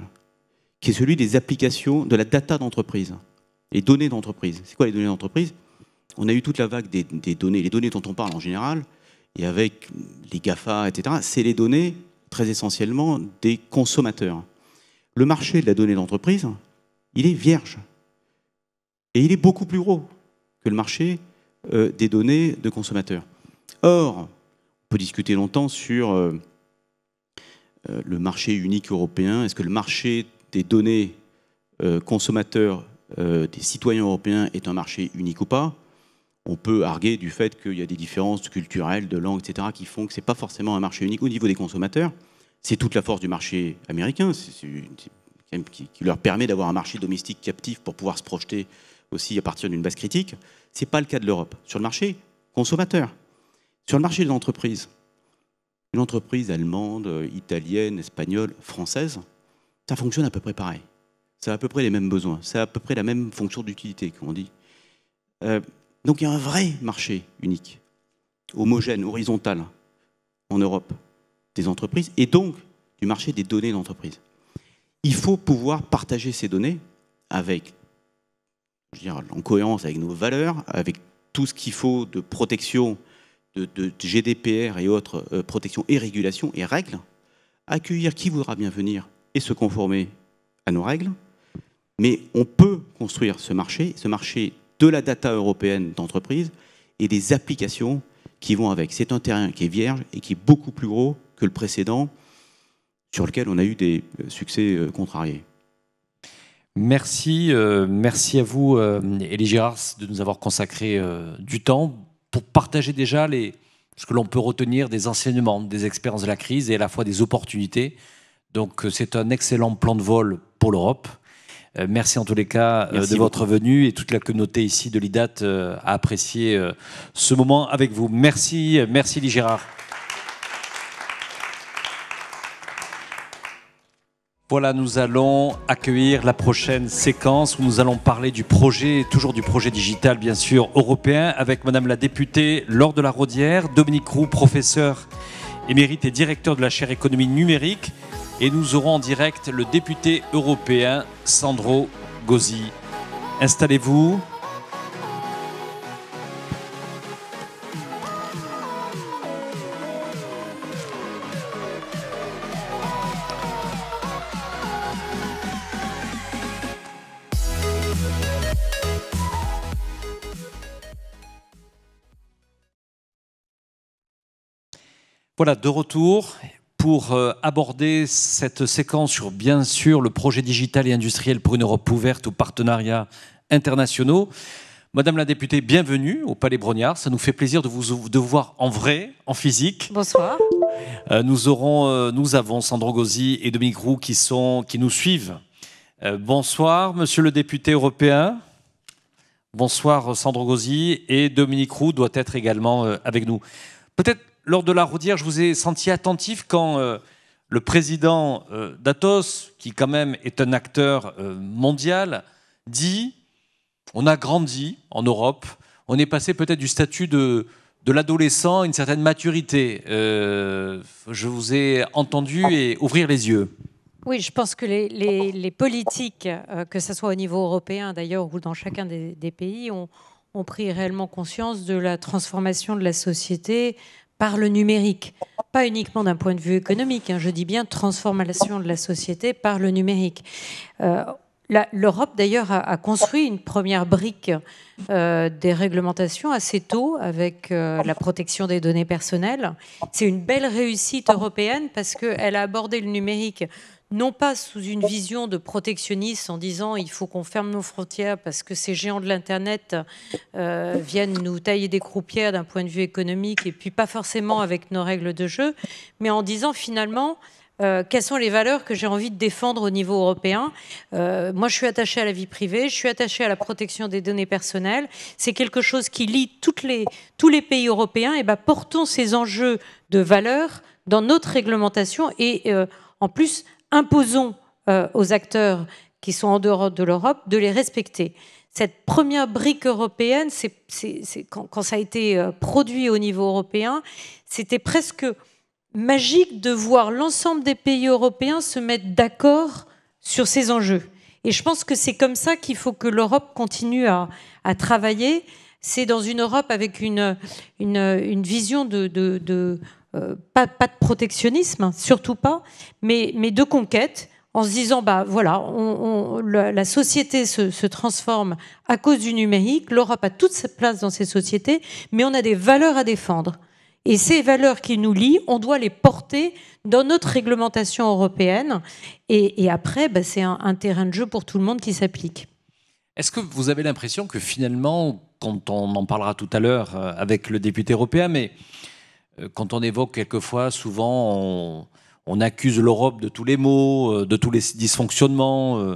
qui est celui des applications de la data d'entreprise, les données d'entreprise. C'est quoi les données d'entreprise? On a eu toute la vague des données, les données dont on parle en général, et avec les GAFA, etc., c'est les données, très essentiellement, des consommateurs. Le marché de la donnée d'entreprise, il est vierge. Et il est beaucoup plus gros que le marché des données de consommateurs. Or, on peut discuter longtemps sur le marché unique européen. Est-ce que le marché des données consommateurs des citoyens européens est un marché unique ou pas? On peut arguer du fait qu'il y a des différences culturelles, de langue, etc., qui font que ce n'est pas forcément un marché unique au niveau des consommateurs. C'est toute la force du marché américain, qui leur permet d'avoir un marché domestique captif pour pouvoir se projeter aussi à partir d'une base critique. Ce n'est pas le cas de l'Europe. Sur le marché consommateur, sur le marché de l'entreprise, une entreprise allemande, italienne, espagnole, française, ça fonctionne à peu près pareil. Ça a à peu près les mêmes besoins, ça a à peu près la même fonction d'utilité, comme on dit. Donc il y a un vrai marché unique, homogène, horizontal, en Europe, des entreprises, et donc du marché des données d'entreprise. Il faut pouvoir partager ces données avec, je veux dire, en cohérence avec nos valeurs, avec tout ce qu'il faut de protection, de GDPR et autres protections et régulations et règles, accueillir qui voudra bien venir et se conformer à nos règles. Mais on peut construire ce marché de la data européenne d'entreprise et des applications qui vont avec. C'est un terrain qui est vierge et qui est beaucoup plus gros que le précédent, sur lequel on a eu des succès contrariés. Merci, merci à vous, Élie Girard, de nous avoir consacré du temps pour partager déjà ce que l'on peut retenir des enseignements, des expériences de la crise et à la fois des opportunités. Donc c'est un excellent plan de vol pour l'Europe. Merci en tous les cas de votre venue, et toute la communauté ici de l'IDAT a apprécié ce moment avec vous. Merci, merci Lee Gérard. Voilà, nous allons accueillir la prochaine séquence où nous allons parler du projet, toujours du projet digital bien sûr, européen, avec Madame la députée Laure de la Raudière, Dominique Roux, professeur émérite et directeur de la chaire économie numérique. Et nous aurons en direct le député européen Sandro Gozi. Installez-vous. Voilà, de retour pour aborder cette séquence sur, bien sûr, le projet digital et industriel pour une Europe ouverte aux partenariats internationaux. Madame la députée, bienvenue au Palais Brongniart. Ça nous fait plaisir de vous voir en vrai, en physique. Bonsoir. Nous avons Sandro Gozi et Dominique Roux qui nous suivent. Bonsoir, monsieur le député européen. Bonsoir, Sandro Gozi. Et Dominique Roux doit être également avec nous. Peut-être, Laure de la Raudière, je vous ai senti attentif quand le président d'Atos, qui quand même est un acteur mondial, dit « on a grandi en Europe, on est passé peut-être du statut de l'adolescent à une certaine maturité ». Je vous ai entendu et ouvrir les yeux. Oui, je pense que les politiques, que ce soit au niveau européen d'ailleurs ou dans chacun des pays, ont pris réellement conscience de la transformation de la société par le numérique. Pas uniquement d'un point de vue économique, hein, je dis bien transformation de la société par le numérique. L'Europe, d'ailleurs, a construit une première brique des réglementations assez tôt avec la protection des données personnelles. C'est une belle réussite européenne parce qu'elle a abordé le numérique non pas sous une vision de protectionnisme en disant il faut qu'on ferme nos frontières parce que ces géants de l'Internet viennent nous tailler des croupières d'un point de vue économique et puis pas forcément avec nos règles de jeu, mais en disant finalement quelles sont les valeurs que j'ai envie de défendre au niveau européen. Moi, je suis attachée à la vie privée, je suis attachée à la protection des données personnelles. C'est quelque chose qui lie tous les pays européens. Et ben, portons ces enjeux de valeurs dans notre réglementation et en plus, imposons aux acteurs qui sont en dehors de l'Europe de les respecter. Cette première brique européenne, quand ça a été produit au niveau européen, c'était presque magique de voir l'ensemble des pays européens se mettre d'accord sur ces enjeux. Et je pense que c'est comme ça qu'il faut que l'Europe continue à travailler. C'est dans une Europe avec une vision pas de protectionnisme, surtout pas, mais de conquête, en se disant, bah voilà, la société se transforme à cause du numérique, l'Europe a toute sa place dans ces sociétés, mais on a des valeurs à défendre. Et ces valeurs qui nous lient, on doit les porter dans notre réglementation européenne. Et après, bah, c'est un terrain de jeu pour tout le monde qui s'applique. Est-ce que vous avez l'impression que finalement, quand on en parlera tout à l'heure avec le député européen, mais quand on évoque quelquefois, souvent, on accuse l'Europe de tous les maux, de tous les dysfonctionnements.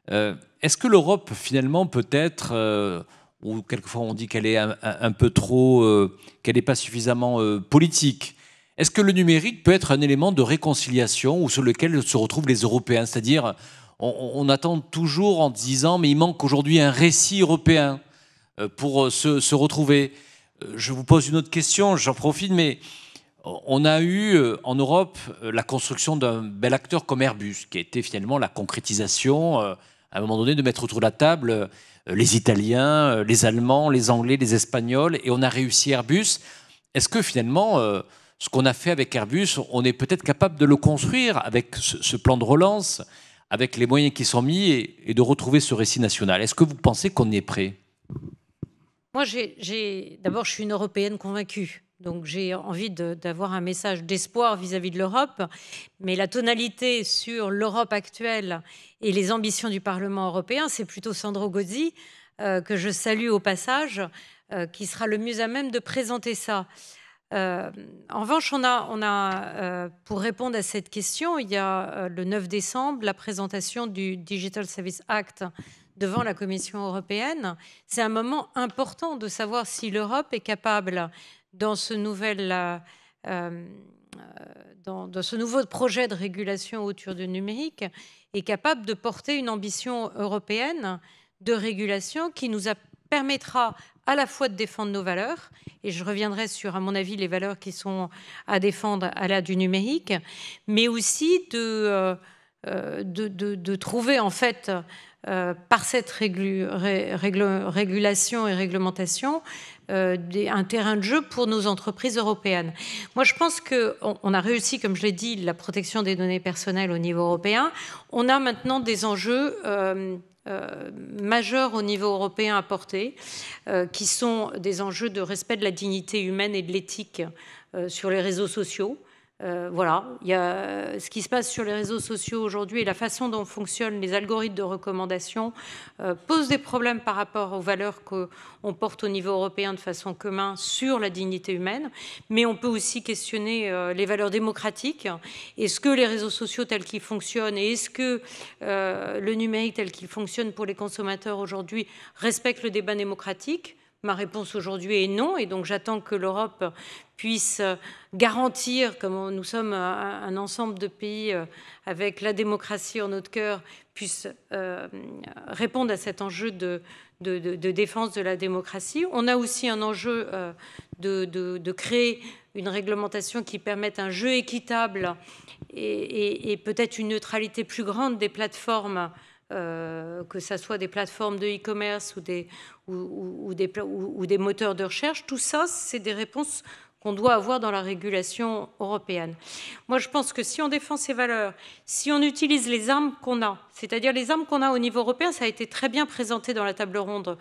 Est-ce que l'Europe, finalement, peut-être, ou quelquefois on dit qu'elle est un peu trop, qu'elle n'est pas suffisamment politique, est-ce que le numérique peut être un élément de réconciliation ou sur lequel se retrouvent les Européens? C'est-à-dire, on attend toujours en disant, mais il manque aujourd'hui un récit européen pour se retrouver. Je vous pose une autre question, j'en profite, mais on a eu en Europe la construction d'un bel acteur comme Airbus, qui a été finalement la concrétisation, à un moment donné, de mettre autour de la table les Italiens, les Allemands, les Anglais, les Espagnols, et on a réussi Airbus. Est-ce que finalement, ce qu'on a fait avec Airbus, on est peut-être capable de le construire avec ce plan de relance, avec les moyens qui sont mis, et de retrouver ce récit national? Est-ce que vous pensez qu'on y est prêt? Moi, d'abord, je suis une Européenne convaincue. Donc, j'ai envie d'avoir un message d'espoir vis-à-vis de l'Europe. Mais la tonalité sur l'Europe actuelle et les ambitions du Parlement européen, c'est plutôt Sandro Gozi, que je salue au passage, qui sera le mieux à même de présenter ça. En revanche, pour répondre à cette question, il y a le 9 décembre la présentation du Digital Service Act devant la Commission européenne. C'est un moment important de savoir si l'Europe est capable, dans ce nouveau projet de régulation autour du numérique, est capable de porter une ambition européenne de régulation qui nous permettra à la fois de défendre nos valeurs, et je reviendrai sur, à mon avis, les valeurs qui sont à défendre à l'ère du numérique, mais aussi de trouver, en fait, par cette régulation et réglementation, un terrain de jeu pour nos entreprises européennes. Moi, je pense qu'on a réussi, comme je l'ai dit, la protection des données personnelles au niveau européen. On a maintenant des enjeux majeurs au niveau européen à porter, qui sont des enjeux de respect de la dignité humaine et de l'éthique sur les réseaux sociaux. Voilà, il y a ce qui se passe sur les réseaux sociaux aujourd'hui et la façon dont fonctionnent les algorithmes de recommandation pose des problèmes par rapport aux valeurs qu'on porte au niveau européen de façon commune sur la dignité humaine, mais on peut aussi questionner les valeurs démocratiques. Est-ce que les réseaux sociaux tels qu'ils fonctionnent et est-ce que le numérique tel qu'il fonctionne pour les consommateurs aujourd'hui respecte le débat démocratique ? Ma réponse aujourd'hui est non, et donc j'attends que l'Europe puisse garantir, comme nous sommes un ensemble de pays avec la démocratie en notre cœur, puisse répondre à cet enjeu de défense de la démocratie. On a aussi un enjeu de créer une réglementation qui permette un jeu équitable et peut-être une neutralité plus grande des plateformes, que ce soit des plateformes de e-commerce ou des moteurs de recherche. Tout ça, c'est des réponses qu'on doit avoir dans la régulation européenne. Moi, je pense que si on défend ces valeurs, si on utilise les armes qu'on a, c'est-à-dire les armes qu'on a au niveau européen, ça a été très bien présenté dans la table ronde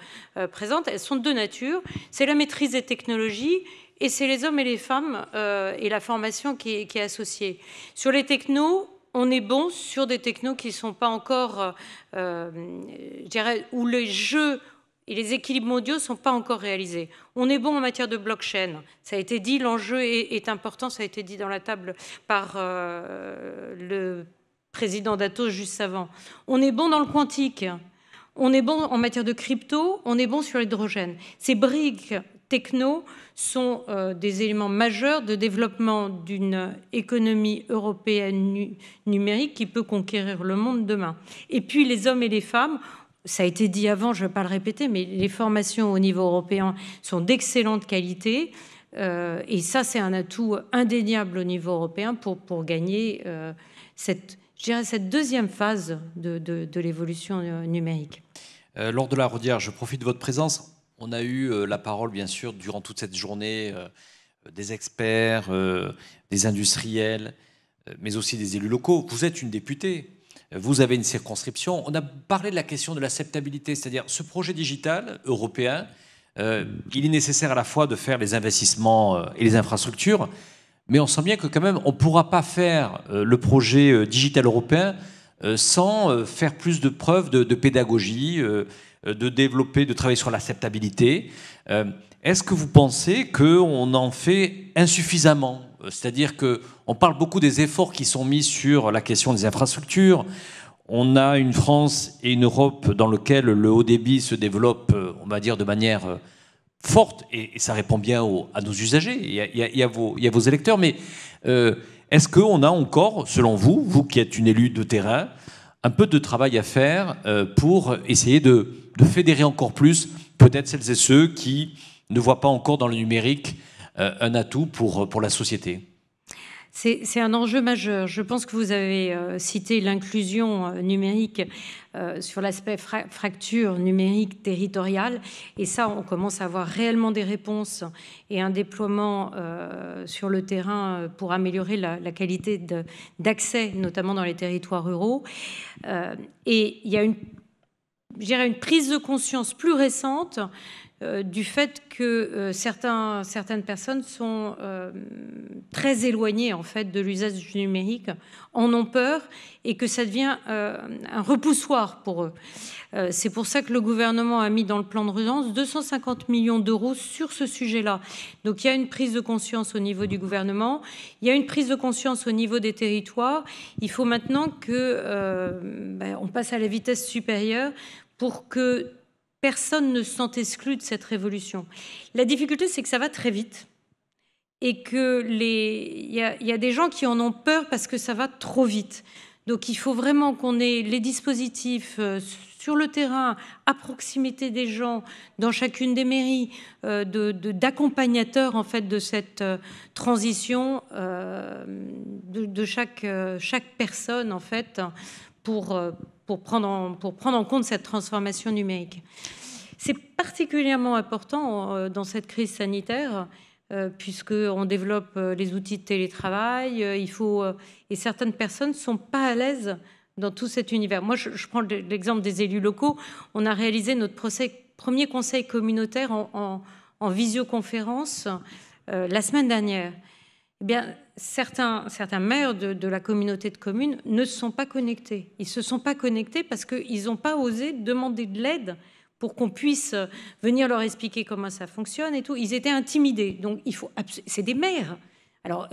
présente, elles sont de deux natures. C'est la maîtrise des technologies et c'est les hommes et les femmes et la formation qui est associée. Sur les technos, on est bon sur des technos qui ne sont pas encore, je dirais, où les jeux et les équilibres mondiaux ne sont pas encore réalisés. On est bon en matière de blockchain. Ça a été dit, l'enjeu est important, ça a été dit dans la table par le président d'Atos juste avant. On est bon dans le quantique. On est bon en matière de crypto. On est bon sur l'hydrogène. Ces briques techno sont des éléments majeurs de développement d'une économie européenne numérique qui peut conquérir le monde demain. Et puis les hommes et les femmes, ça a été dit avant, je ne vais pas le répéter, mais les formations au niveau européen sont d'excellente qualité. Et ça, c'est un atout indéniable au niveau européen pour gagner cette deuxième phase de l'évolution numérique. Lors de la Rodière, je profite de votre présence. On a eu la parole, bien sûr, durant toute cette journée, des experts, des industriels, mais aussi des élus locaux. Vous êtes une députée, vous avez une circonscription. On a parlé de la question de l'acceptabilité, c'est-à-dire ce projet digital européen, il est nécessaire à la fois de faire les investissements et les infrastructures, mais on sent bien que quand même, on ne pourra pas faire le projet digital européen sans faire plus de preuves de pédagogie, de développer, de travailler sur l'acceptabilité. Est-ce que vous pensez qu'on en fait insuffisamment ? C'est-à-dire qu'on parle beaucoup des efforts qui sont mis sur la question des infrastructures. On a une France et une Europe dans lesquelles le haut débit se développe, on va dire, de manière forte, et ça répond bien à nos usagers, il y a vos électeurs, mais est-ce qu'on a encore, selon vous, vous qui êtes une élue de terrain, un peu de travail à faire pour essayer de fédérer encore plus peut-être celles et ceux qui ne voient pas encore dans le numérique un atout pour la société? C'est un enjeu majeur. Je pense que vous avez cité l'inclusion numérique sur l'aspect fracture numérique territoriale. Et ça, on commence à avoir réellement des réponses et un déploiement sur le terrain pour améliorer la qualité d'accès, notamment dans les territoires ruraux. Et il y a une prise de conscience plus récente du fait que certaines personnes sont très éloignées en fait de l'usage du numérique, en ont peur et que ça devient un repoussoir pour eux. C'est pour ça que le gouvernement a mis dans le plan de relance 250 millions d'euros sur ce sujet-là. Donc il y a une prise de conscience au niveau du gouvernement, il y a une prise de conscience au niveau des territoires. Il faut maintenant on passe à la vitesse supérieure pour que personne ne se sente exclu de cette révolution. La difficulté, c'est que ça va très vite et qu'il y a des gens qui en ont peur parce que ça va trop vite. Donc il faut vraiment qu'on ait les dispositifs sur le terrain, à proximité des gens, dans chacune des mairies, d'accompagnateurs en fait de cette transition de chaque personne en fait pour prendre en compte cette transformation numérique. C'est particulièrement important dans cette crise sanitaire puisqu'on développe les outils de télétravail, et certaines personnes ne sont pas à l'aise dans tout cet univers. Moi, je prends l'exemple des élus locaux. On a réalisé notre premier conseil communautaire en visioconférence la semaine dernière. Eh bien, certains maires de la communauté de communes ne se sont pas connectés. Ils ne se sont pas connectés parce qu'ils n'ont pas osé demander de l'aide pour qu'on puisse venir leur expliquer comment ça fonctionne et tout. Ils étaient intimidés. Donc, c'est des maires. Alors,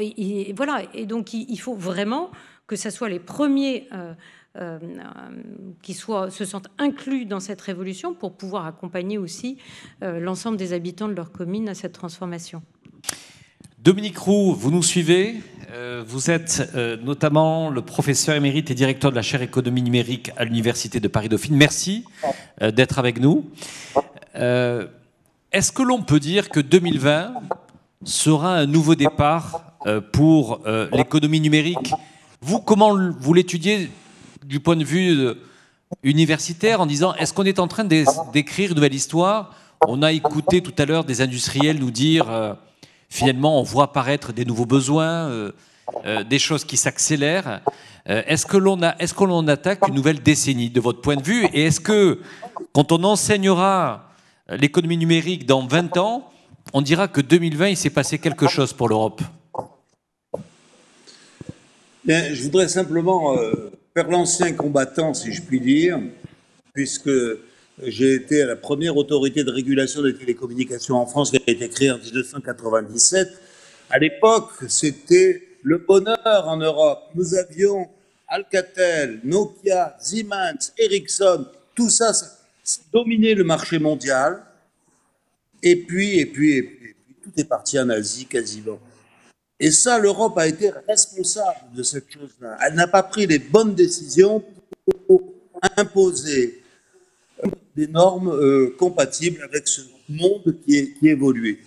voilà. Et donc, il faut vraiment que ce soit les premiers qui se sentent inclus dans cette révolution pour pouvoir accompagner aussi l'ensemble des habitants de leur commune à cette transformation. Dominique Roux, vous nous suivez. Vous êtes notamment le professeur émérite et directeur de la chaire économie numérique à l'Université de Paris-Dauphine. Merci d'être avec nous. Est-ce que l'on peut dire que 2020 sera un nouveau départ pour l'économie numérique? Vous, comment vous l'étudiez du point de vue universitaire en disant est-ce qu'on est en train d'écrire une nouvelle histoire? On a écouté tout à l'heure des industriels nous dire finalement on voit apparaître des nouveaux besoins, des choses qui s'accélèrent. Est-ce que l'on attaque une nouvelle décennie de votre point de vue? Et est-ce que quand on enseignera l'économie numérique dans 20 ans, on dira que 2020 il s'est passé quelque chose pour l'Europe? Bien, je voudrais simplement faire l'ancien combattant, si je puis dire, puisque j'ai été à la première autorité de régulation des télécommunications en France qui a été créée en 1997. À l'époque, c'était le bonheur en Europe. Nous avions Alcatel, Nokia, Siemens, Ericsson, tout ça, ça dominait le marché mondial. Et puis, tout est parti en Asie quasiment. Et ça, l'Europe a été responsable de cette chose-là. Elle n'a pas pris les bonnes décisions pour imposer des normes compatibles avec ce monde qui évoluait.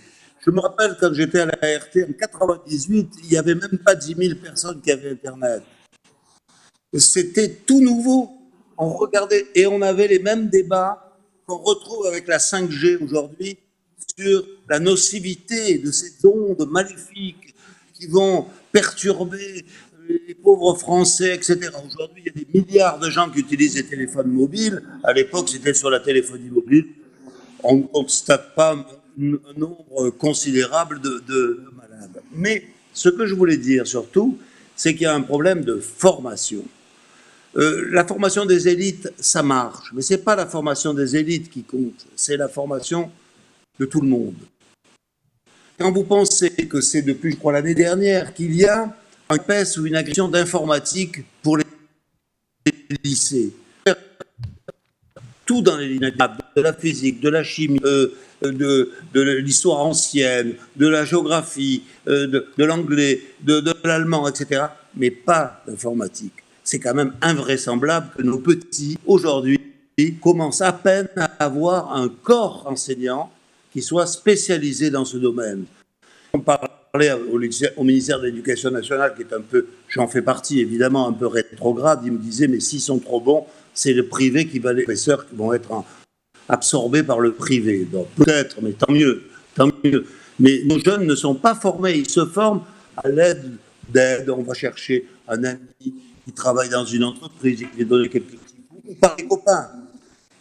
Je me rappelle quand j'étais à la RT en 98, il n'y avait même pas 10 000 personnes qui avaient Internet. C'était tout nouveau. On regardait et on avait les mêmes débats qu'on retrouve avec la 5G aujourd'hui sur la nocivité de ces ondes maléfiques qui vont perturber les pauvres Français, etc. Aujourd'hui, il y a des milliards de gens qui utilisent des téléphones mobiles. À l'époque, c'était sur la téléphonie mobile. On ne constate pas un nombre considérable de malades. Mais ce que je voulais dire surtout, c'est qu'il y a un problème de formation. La formation des élites, ça marche, mais ce n'est pas la formation des élites qui compte, c'est la formation de tout le monde. Quand vous pensez que c'est depuis, je crois, l'année dernière, qu'il y a un PES ou une agression d'informatique pour les lycées, tout dans les lignes, de la physique, de la chimie, de l'histoire ancienne, de la géographie, de l'anglais, de l'allemand, etc., mais pas d'informatique. C'est quand même invraisemblable que nos petits, aujourd'hui, commencent à peine à avoir un corps enseignant qui soit spécialisé dans ce domaine. On parlait au ministère de l'Éducation nationale, qui est un peu, j'en fais partie évidemment, un peu rétrograde, il me disait, mais s'ils sont trop bons, c'est le privé qui va, les professeurs qui vont être absorbés par le privé. Donc peut-être, mais tant mieux, tant mieux. Mais nos jeunes ne sont pas formés, ils se forment à l'aide d'aide. On va chercher un ami qui travaille dans une entreprise et qui lui donne quelques petits coups, ou par les copains.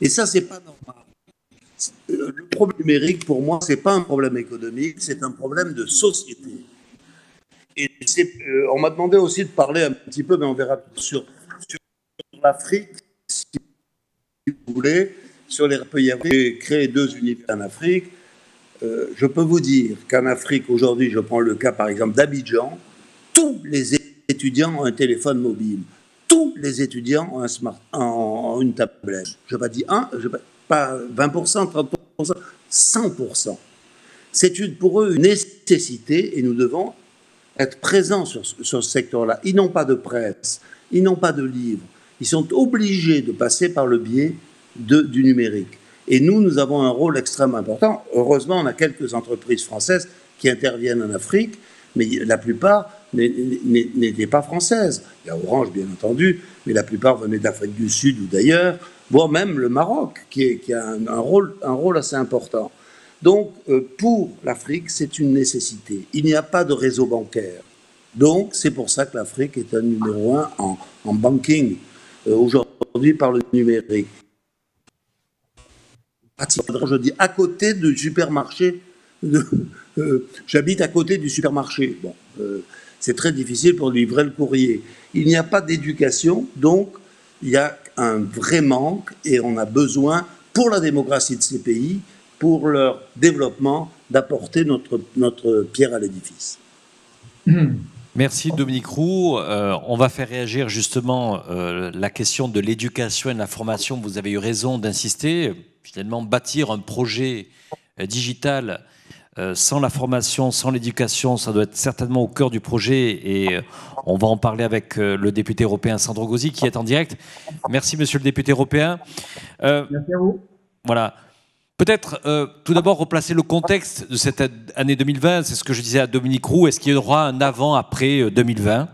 Et ça, c'est pas normal. Le problème numérique, pour moi, c'est pas un problème économique, c'est un problème de société. Et on m'a demandé aussi de parler un petit peu, mais on verra sur l'Afrique, si vous voulez, peut y avoir créer 2 universités en Afrique. Je peux vous dire qu'en Afrique, aujourd'hui, je prends le cas par exemple d'Abidjan, tous les étudiants ont un téléphone mobile. Tous les étudiants ont une tablette. Je n'ai pas dit pas 20%, 30%, 100%. C'est pour eux une nécessité et nous devons être présents sur ce secteur-là. Ils n'ont pas de presse, ils n'ont pas de livres. Ils sont obligés de passer par le biais du numérique. Et nous avons un rôle extrêmement important. Heureusement, on a quelques entreprises françaises qui interviennent en Afrique, mais la plupart n'étaient pas françaises. Il y a Orange, bien entendu, mais la plupart venaient d'Afrique du Sud ou d'ailleurs, voire même le Maroc, qui a un rôle assez important. Donc, pour l'Afrique, c'est une nécessité. Il n'y a pas de réseau bancaire. Donc, c'est pour ça que l'Afrique est un numéro 1 en banking, aujourd'hui par le numérique. Je dis à côté du supermarché. J'habite à côté du supermarché. Bon, c'est très difficile pour livrer le courrier. Il n'y a pas d'éducation, donc il y a un vrai manque et on a besoin, pour la démocratie de ces pays, pour leur développement, d'apporter notre pierre à l'édifice. Merci Dominique Roux. On va faire réagir justement la question de l'éducation et de la formation. Vous avez eu raison d'insister. Finalement, bâtir un projet digital sans la formation, sans l'éducation, ça doit être certainement au cœur du projet. Et on va en parler avec le député européen Sandro Gozi qui est en direct. Merci monsieur le député européen. Merci à vous. Voilà. Peut-être tout d'abord replacer le contexte de cette année 2020. C'est ce que je disais à Dominique Roux. Est-ce qu'il y aura un avant-après 2020 ?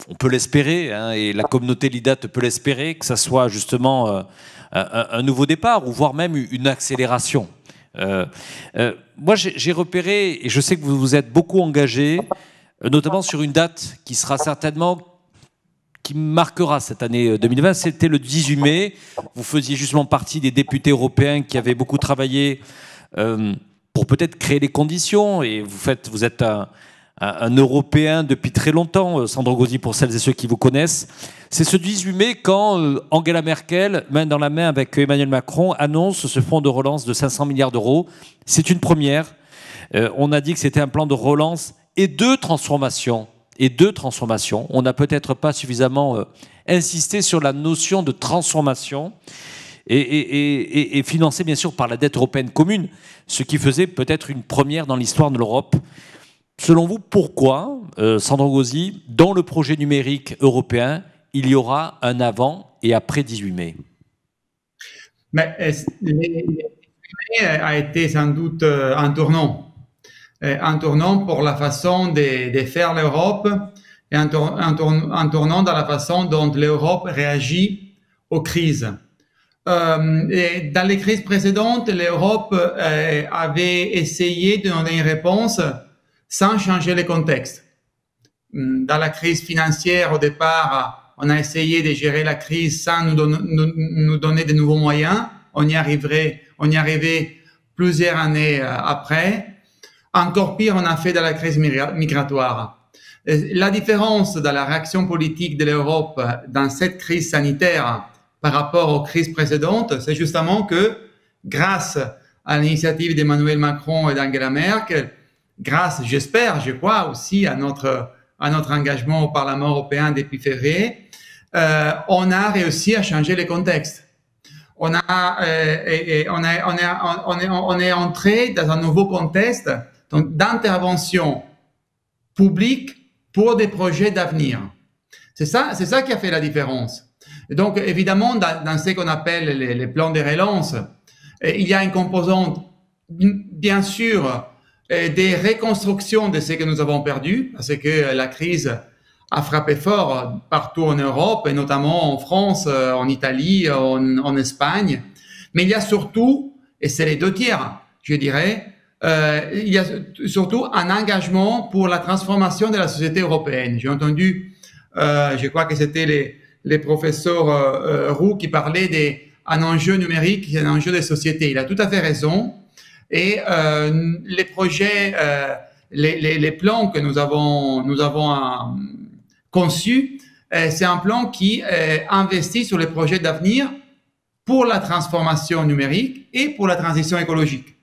On peut l'espérer, hein, et la communauté LIDAT peut l'espérer, que ça soit justement un nouveau départ, ou voire même une accélération. Moi, j'ai repéré, et je sais que vous vous êtes beaucoup engagé, notamment sur une date qui sera certainement, qui marquera cette année 2020, c'était le 18 mai. Vous faisiez justement partie des députés européens qui avaient beaucoup travaillé pour peut-être créer les conditions, et vous êtes un Européen depuis très longtemps, Sandro Gozi, pour celles et ceux qui vous connaissent. C'est ce 18 mai quand Angela Merkel, main dans la main avec Emmanuel Macron, annonce ce fonds de relance de 500 milliards d'euros. C'est une première. On a dit que c'était un plan de relance et de transformation. On n'a peut-être pas suffisamment insisté sur la notion de transformation et financé bien sûr par la dette européenne commune, ce qui faisait peut-être une première dans l'histoire de l'Europe. Selon vous, pourquoi, Sandro Gozi, dans le projet numérique européen, il y aura un avant et après 18 mai? Mais le 18 mai a été sans doute un tournant pour la façon de faire l'Europe et un tournant dans la façon dont l'Europe réagit aux crises. Et dans les crises précédentes, l'Europe avait essayé de donner une réponse sans changer le contexte. Dans la crise financière, au départ, on a essayé de gérer la crise sans nous donner de nouveaux moyens. On y arrivait plusieurs années après. Encore pire, on a fait dans la crise migratoire. La différence dans la réaction politique de l'Europe dans cette crise sanitaire par rapport aux crises précédentes, c'est justement que grâce à l'initiative d'Emmanuel Macron et d'Angela Merkel, grâce, j'espère, je crois aussi à notre engagement au Parlement européen depuis février, on a réussi à changer le contexte. On est entré dans un nouveau contexte d'intervention publique pour des projets d'avenir. C'est ça qui a fait la différence. Et donc, évidemment, dans ce qu'on appelle les plans de relance, il y a une composante, bien sûr, des reconstructions de ce que nous avons perdu, parce que la crise a frappé fort partout en Europe, et notamment en France, en Italie, en Espagne. Mais il y a surtout, et c'est les 2/3, je dirais, il y a surtout un engagement pour la transformation de la société européenne. J'ai entendu, je crois que c'était les professeurs Roux qui parlaient un enjeu numérique, c'est un enjeu de société. Il a tout à fait raison. Et les projets, les plans que nous avons conçus, c'est un plan qui investit sur les projets d'avenir pour la transformation numérique et pour la transition écologique.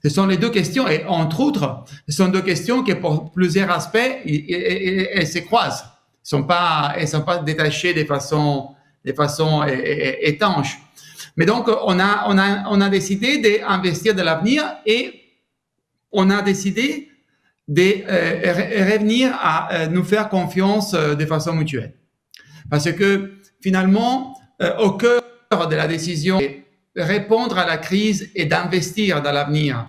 Ce sont les deux questions, et entre autres, ce sont deux questions qui, pour plusieurs aspects, elles se croisent. Elles sont pas détachées de façon étanche. Mais donc, on a décidé d'investir de l'avenir et on a décidé de revenir à nous faire confiance de façon mutuelle. Parce que finalement, au cœur de la décision, répondre à la crise et d'investir dans l'avenir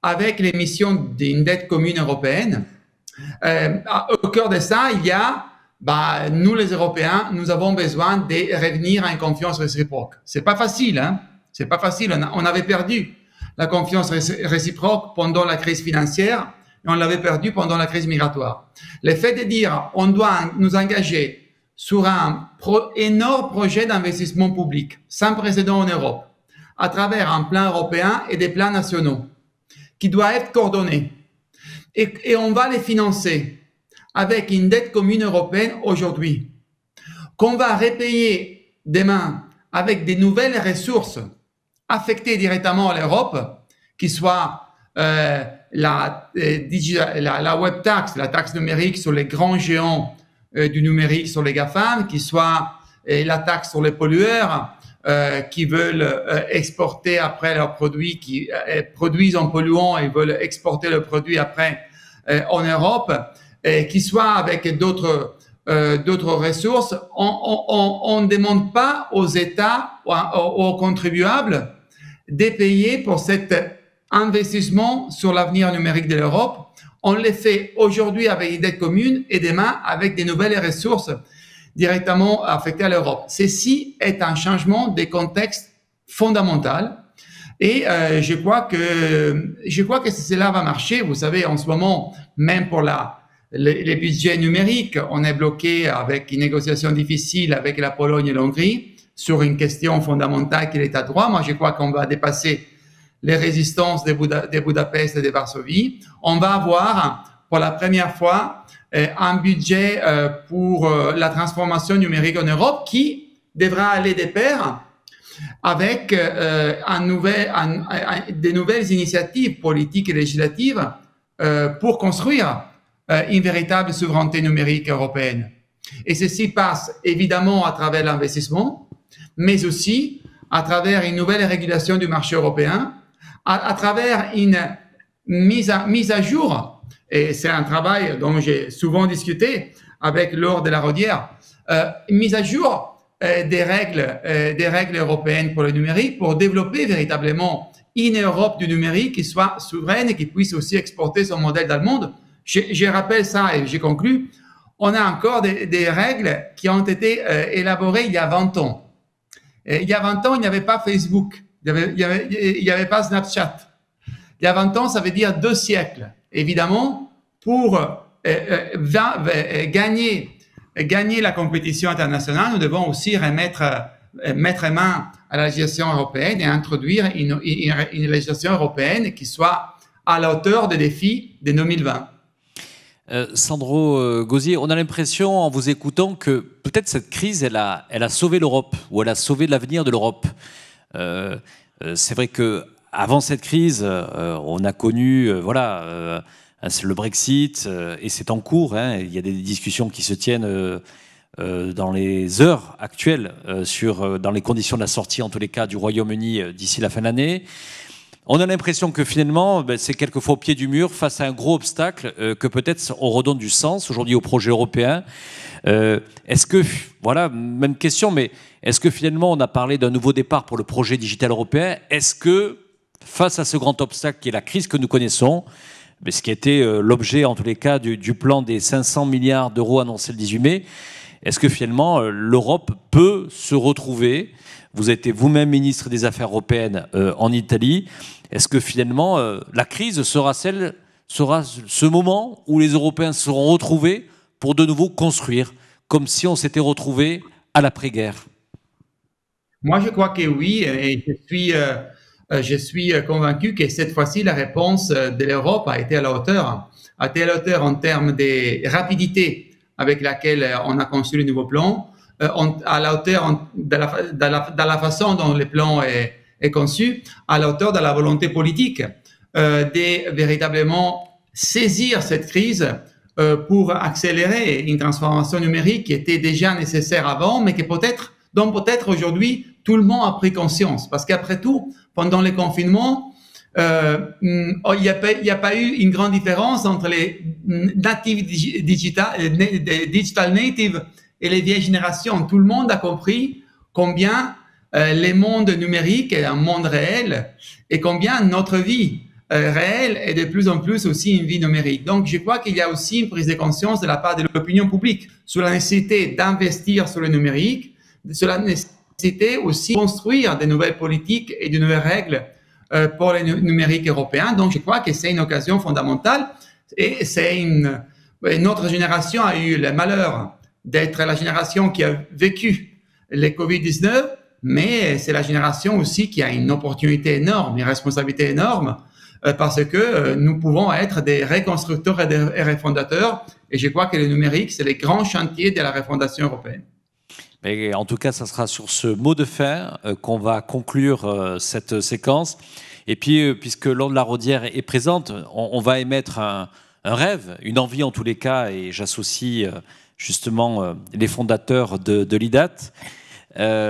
avec l'émission d'une dette commune européenne. Au cœur de ça, il y a, nous les Européens, nous avons besoin de revenir à une confiance réciproque. C'est pas facile, hein. C'est pas facile. On avait perdu la confiance réciproque pendant la crise financière et on l'avait perdu pendant la crise migratoire. Le fait de dire on doit nous engager sur un énorme projet d'investissement public, sans précédent en Europe, à travers un plan européen et des plans nationaux, qui doit être coordonné. Et on va les financer avec une dette commune européenne aujourd'hui, qu'on va repayer demain avec des nouvelles ressources affectées directement à l'Europe, qui soient la web tax, la taxe numérique sur les grands géants du numérique sur les GAFAM, qui soit la taxe sur les pollueurs qui veulent exporter après leurs produits, qui produisent en polluant et veulent exporter leurs produits après en Europe, qui soit avec d'autres ressources. On ne demande pas aux États ou aux contribuables de payer pour cet investissement sur l'avenir numérique de l'Europe. On les fait aujourd'hui avec une dette commune et demain avec des nouvelles ressources directement affectées à l'Europe. Ceci est un changement de contexte fondamental et je crois que cela va marcher. Vous savez, en ce moment, même pour les budgets numériques, on est bloqué avec une négociation difficile avec la Pologne et l'Hongrie sur une question fondamentale qui est l'état de droit. Moi, je crois qu'on va dépasser les résistances de Budapest et de Varsovie. On va avoir pour la première fois un budget pour la transformation numérique en Europe qui devra aller de pair avec des nouvelles initiatives politiques et législatives pour construire une véritable souveraineté numérique européenne. Et ceci passe évidemment à travers l'investissement, mais aussi à travers une nouvelle régulation du marché européen, à travers une mise à jour, et c'est un travail dont j'ai souvent discuté avec Laure de la Rodière, une mise à jour des règles européennes pour le numérique, pour développer véritablement une Europe du numérique qui soit souveraine et qui puisse aussi exporter son modèle dans le monde. Je rappelle ça et j'ai conclu. On a encore des règles qui ont été élaborées il y a 20 ans. Et il y a 20 ans, il n'y avait pas Facebook. Il n'y avait pas Snapchat. Il y a 20 ans, ça veut dire 2 siècles. Évidemment, pour gagner la compétition internationale, nous devons aussi mettre main à la législation européenne et introduire une législation européenne qui soit à la hauteur des défis de 2020. Sandro Gauzier, on a l'impression en vous écoutant que peut-être cette crise, elle a sauvé l'Europe, ou elle a sauvé l'avenir de l'Europe. C'est vrai que avant cette crise, on a connu le Brexit et c'est en cours. Il y a des discussions qui se tiennent dans les heures actuelles dans les conditions de la sortie, en tous les cas, du Royaume-Uni d'ici la fin de l'année. On a l'impression que finalement, c'est quelquefois au pied du mur, face à un gros obstacle, que peut-être on redonne du sens aujourd'hui au projet européen. Est-ce que, même question, mais est-ce que finalement on a parlé d'un nouveau départ pour le projet digital européen? Est-ce que, face à ce grand obstacle qui est la crise que nous connaissons, ce qui était l'objet en tous les cas du plan des 500 milliards d'euros annoncé le 18 mai, est-ce que finalement l'Europe peut se retrouver? Vous avez été vous-même ministre des Affaires européennes en Italie. Est-ce que finalement la crise sera ce moment où les Européens seront retrouvés pour de nouveau construire, comme si on s'était retrouvés à l'après-guerre? Moi, je crois que oui, et je suis convaincu que cette fois-ci, la réponse de l'Europe a été à la hauteur. A été à la hauteur en termes de rapidité avec laquelle on a conçu le nouveau plan, à la hauteur de la façon dont le plan est conçu, à la hauteur de la volonté politique de véritablement saisir cette crise pour accélérer une transformation numérique qui était déjà nécessaire avant, mais dont peut-être aujourd'hui tout le monde a pris conscience. Parce qu'après tout, pendant les confinements, il n'y a pas eu une grande différence entre les digital natives et les vieilles générations. Tout le monde a compris combien le monde numérique est un monde réel et combien notre vie réelle est de plus en plus aussi une vie numérique. Donc, je crois qu'il y a aussi une prise de conscience de la part de l'opinion publique sur la nécessité d'investir sur le numérique, sur la nécessité aussi de construire de nouvelles politiques et de nouvelles règles pour le numérique européen. Donc, je crois que c'est une occasion fondamentale et notre génération a eu le malheur d'être la génération qui a vécu le Covid-19, mais c'est la génération aussi qui a une opportunité énorme, une responsabilité énorme, parce que nous pouvons être des reconstructeurs et des refondateurs. Et je crois que le numérique, c'est les grands chantiers de la refondation européenne. Mais en tout cas, ça sera sur ce mot de fin qu'on va conclure cette séquence. Et puis, puisque Laure de la Raudière est présente, on va émettre un rêve, une envie en tous les cas, et j'associe justement les fondateurs de l'IDAT,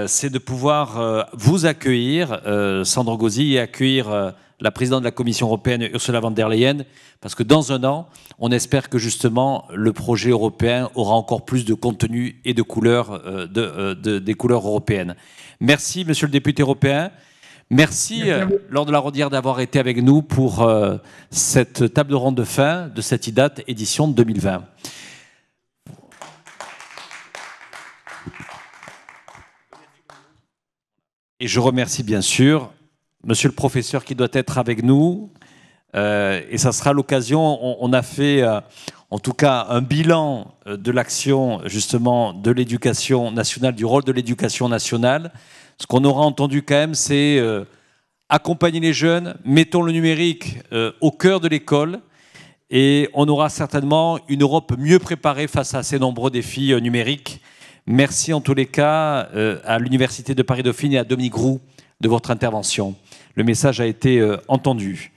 c'est de pouvoir vous accueillir, Sandro Gozi, et accueillir la présidente de la Commission européenne, Ursula von der Leyen, parce que dans un an, on espère que justement le projet européen aura encore plus de contenu et de couleurs, des couleurs européennes. Merci, monsieur le député européen. Merci, Laure de la Raudière, d'avoir été avec nous pour cette table ronde de fin de cette IDAT édition 2020. Et je remercie bien sûr monsieur le professeur qui doit être avec nous. Et ça sera l'occasion, on a fait en tout cas un bilan de l'action justement de l'éducation nationale, du rôle de l'éducation nationale. Ce qu'on aura entendu quand même, c'est accompagner les jeunes, mettons le numérique au cœur de l'école, et on aura certainement une Europe mieux préparée face à ces nombreux défis numériques. Merci en tous les cas à l'Université de Paris-Dauphine et à Dominique Roux de votre intervention. Le message a été entendu.